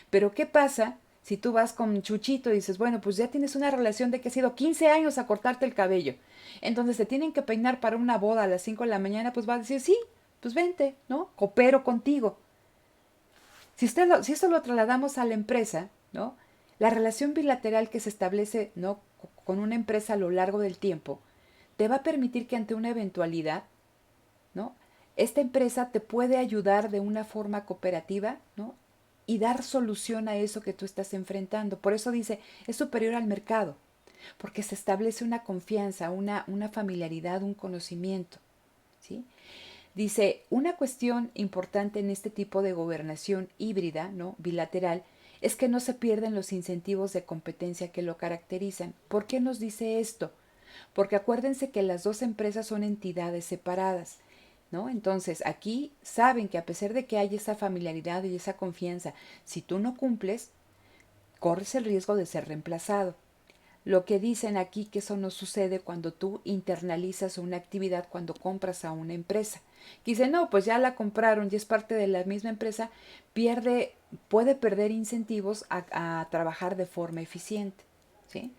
Pero ¿qué pasa si tú vas con Chuchito y dices, bueno, pues ya tienes una relación de que has ido 15 años a cortarte el cabello? Entonces te tienen que peinar para una boda a las 5 de la mañana, pues va a decir, sí, pues vente, ¿no? Coopero contigo. Si esto lo trasladamos a la empresa, ¿no? La relación bilateral que se establece, ¿no?, con una empresa a lo largo del tiempo, te va a permitir que ante una eventualidad, ¿no?, esta empresa te puede ayudar de una forma cooperativa, ¿no?, y dar solución a eso que tú estás enfrentando. Por eso dice, es superior al mercado, porque se establece una confianza, una familiaridad, un conocimiento, ¿sí? Dice, una cuestión importante en este tipo de gobernación híbrida, ¿no?, bilateral, es que no se pierden los incentivos de competencia que lo caracterizan. ¿Por qué nos dice esto? Porque acuérdense que las dos empresas son entidades separadas, ¿no? Entonces, aquí saben que a pesar de que hay esa familiaridad y esa confianza, si tú no cumples, corres el riesgo de ser reemplazado. Lo que dicen aquí que eso no sucede cuando tú internalizas una actividad, cuando compras a una empresa. Que dice, no, pues ya la compraron y es parte de la misma empresa, puede perder incentivos a trabajar de forma eficiente, ¿sí?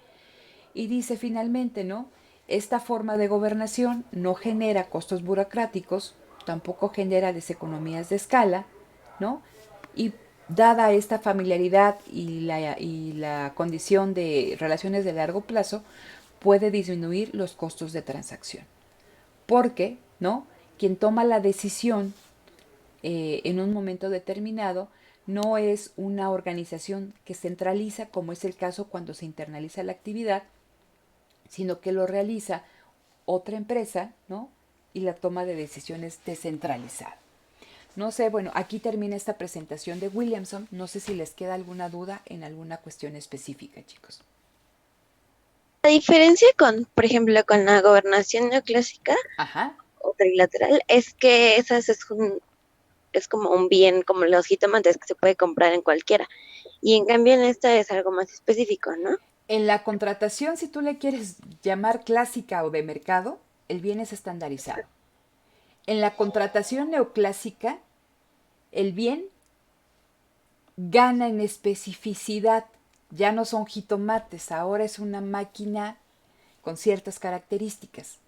Y dice finalmente, ¿no? Esta forma de gobernación no genera costos burocráticos, tampoco genera deseconomías de escala, ¿no? Y dada esta familiaridad y la condición de relaciones de largo plazo, puede disminuir los costos de transacción. Porque, ¿no?, quien toma la decisión en un momento determinado no es una organización que centraliza, como es el caso cuando se internaliza la actividad, sino que lo realiza otra empresa, ¿no?, y la toma de decisiones descentralizada. No sé, bueno, aquí termina esta presentación de Williamson. No sé si les queda alguna duda en alguna cuestión específica, chicos. La diferencia con, por ejemplo, con la gobernación neoclásica Ajá. o trilateral es que esas es como un bien, como los jitomates que se puede comprar en cualquiera. Y en cambio en esta es algo más específico, ¿no? En la contratación, si tú le quieres llamar clásica o de mercado, el bien es estandarizado. En la contratación neoclásica, el bien gana en especificidad. Ya no son jitomates, ahora es una máquina con ciertas características.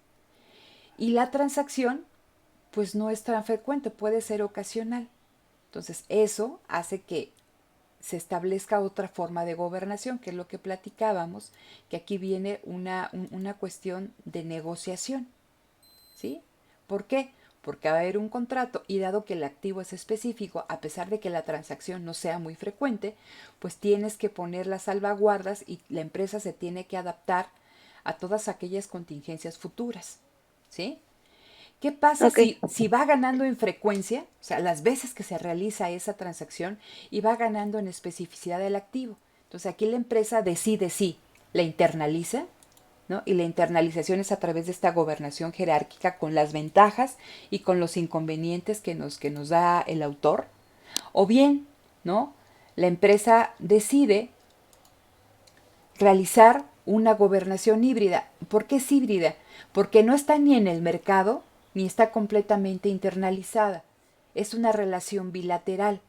Y la transacción, pues no es tan frecuente, puede ser ocasional. Entonces, eso hace que se establezca otra forma de gobernación, que es lo que platicábamos, que aquí viene una cuestión de negociación, ¿sí? ¿Por qué? Porque va a haber un contrato y dado que el activo es específico, a pesar de que la transacción no sea muy frecuente, pues tienes que poner las salvaguardas y la empresa se tiene que adaptar a todas aquellas contingencias futuras, ¿sí? ¿Qué pasa Ok. si va ganando en frecuencia, o sea, las veces que se realiza esa transacción y va ganando en especificidad del activo? Entonces aquí la empresa decide si la internaliza, ¿no? Y la internalización es a través de esta gobernación jerárquica con las ventajas y con los inconvenientes que nos da el autor. O bien, ¿no?, la empresa decide realizar una gobernación híbrida. ¿Por qué es híbrida? Porque no está ni en el mercado ni está completamente internalizada. Es una relación bilateral.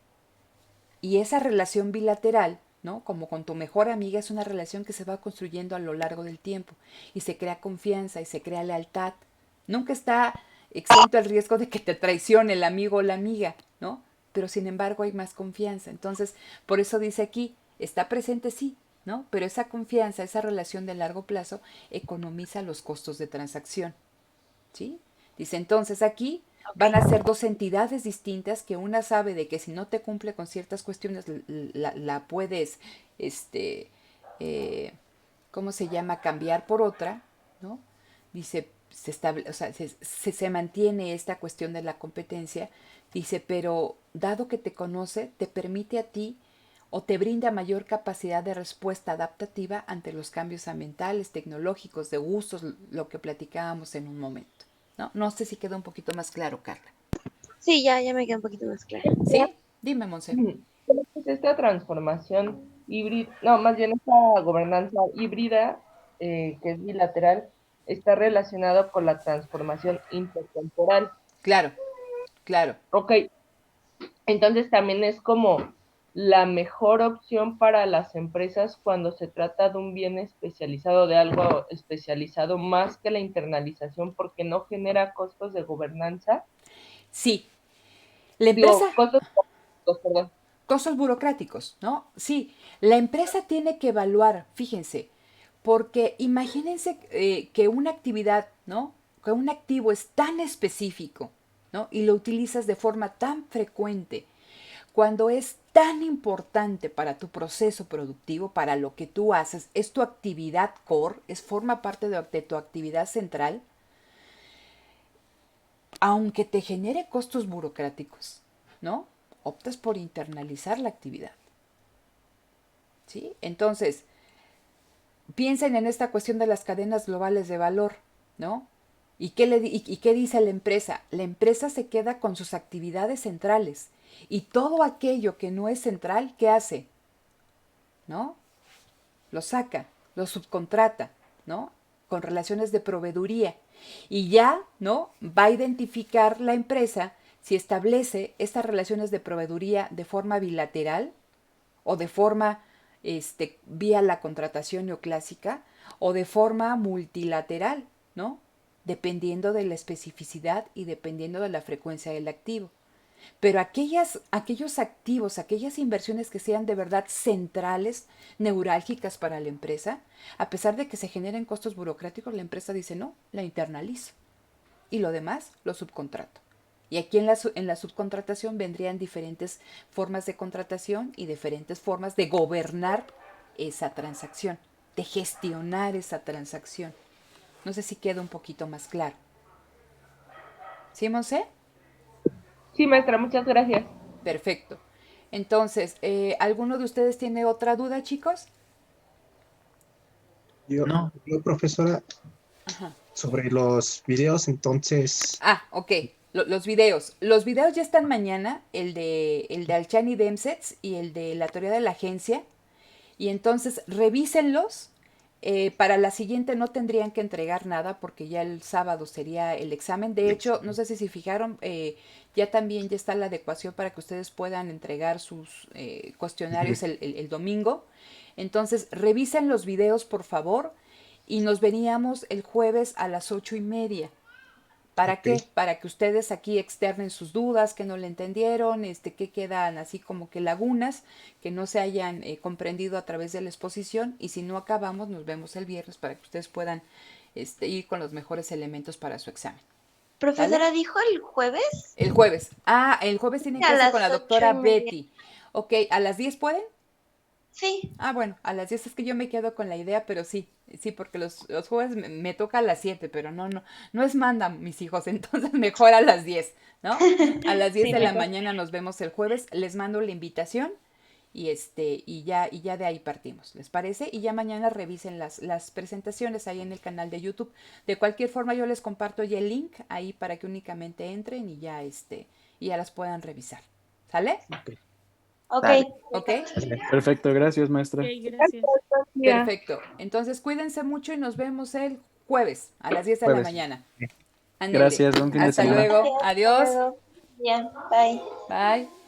Y esa relación bilateral, ¿no?, como con tu mejor amiga, es una relación que se va construyendo a lo largo del tiempo y se crea confianza y se crea lealtad. Nunca está exento el riesgo de que te traicione el amigo o la amiga, ¿no? Pero sin embargo hay más confianza. Entonces, por eso dice aquí, está presente sí, ¿no? Pero esa confianza, esa relación de largo plazo economiza los costos de transacción, ¿sí? Dice entonces aquí, Van a ser dos entidades distintas que una sabe de que si no te cumple con ciertas cuestiones la puedes, este, eh, ¿cómo se llama? Cambiar por otra, ¿no? Dice, o sea, se mantiene esta cuestión de la competencia, dice, pero dado que te conoce, te permite a ti o te brinda mayor capacidad de respuesta adaptativa ante los cambios ambientales, tecnológicos, de gustos, lo que platicábamos en un momento. ¿No? No sé si quedó un poquito más claro, Carla. Sí, ya me queda un poquito más claro. ¿Sí? Dime, Monse. Pues esta transformación híbrida, no, más bien esta gobernanza híbrida, que es bilateral, está relacionado con la transformación intertemporal. Claro, claro. Ok, entonces también es como la mejor opción para las empresas cuando se trata de un bien especializado, de algo especializado, más que la internalización, porque no genera costos de gobernanza. Sí. La empresa, Perdón. costos burocráticos, ¿no? Sí, la empresa tiene que evaluar, fíjense, porque imagínense que una actividad, ¿no? Que un activo es tan específico, ¿no? Y lo utilizas de forma tan frecuente, cuando es tan importante para tu proceso productivo, para lo que tú haces, es tu actividad core, forma parte de tu actividad central, aunque te genere costos burocráticos, ¿no? Optas por internalizar la actividad. ¿Sí? Entonces, piensen en esta cuestión de las cadenas globales de valor, ¿no? ¿Y qué dice la empresa? La empresa se queda con sus actividades centrales y todo aquello que no es central, ¿qué hace? ¿No? Lo saca, lo subcontrata, ¿no? Con relaciones de proveeduría. Y ya, ¿no? Va a identificar la empresa si establece estas relaciones de proveeduría de forma bilateral o de forma vía la contratación neoclásica o de forma multilateral, ¿no? Dependiendo de la especificidad y dependiendo de la frecuencia del activo. Pero aquellos activos, aquellas inversiones que sean de verdad centrales, neurálgicas para la empresa, a pesar de que se generen costos burocráticos, la empresa dice no, la internalizo. Y lo demás lo subcontrato. Y aquí en la subcontratación vendrían diferentes formas de contratación y diferentes formas de gobernar esa transacción, de gestionar esa transacción. No sé si queda un poquito más claro. ¿Sí, Monse? Sí, maestra, muchas gracias. Perfecto. Entonces, ¿alguno de ustedes tiene otra duda, chicos? No. Yo, profesora, Ajá. sobre los videos, entonces... Ah, ok. Los videos. Los videos ya están mañana, el de Alchani Demsets y el de la teoría de la agencia. Y entonces revísenlos. Para la siguiente no tendrían que entregar nada porque ya el sábado sería el examen. De hecho, no sé si se fijaron, ya también ya está la adecuación para que ustedes puedan entregar sus cuestionarios el domingo. Entonces, revisen los videos, por favor, y nos veníamos el jueves a las 8:30. ¿Para qué? Para que ustedes aquí externen sus dudas, que no le entendieron, que quedan así como que lagunas, que no se hayan comprendido a través de la exposición, y si no acabamos, nos vemos el viernes para que ustedes puedan ir con los mejores elementos para su examen. Profesora, ¿Vale? ¿dijo el jueves? El jueves. Ah, el jueves tienen A clase las con la 8:30. doctora Betty. Ok, ¿a las 10 pueden? Sí. Ah, bueno, a las 10 es que yo me quedo con la idea, pero sí, porque los jueves me toca a las 7, pero no es manda, mis hijos, entonces mejor a las 10, ¿no? A las 10 Sí, de la mejor. mañana nos vemos el jueves, les mando la invitación y ya de ahí partimos, ¿les parece? Y ya mañana revisen las presentaciones ahí en el canal de YouTube. De cualquier forma yo les comparto ya el link ahí para que únicamente entren y ya las puedan revisar. ¿Sale? Ok. ¿Ok? Perfecto, gracias, maestra. Ok, gracias. Perfecto. Entonces cuídense mucho y nos vemos el jueves a las 10 de la Jueves. mañana. Ándele. Gracias, buen fin de Hasta semana. luego. Gracias, hasta Adiós. luego. Ya, bye. Bye.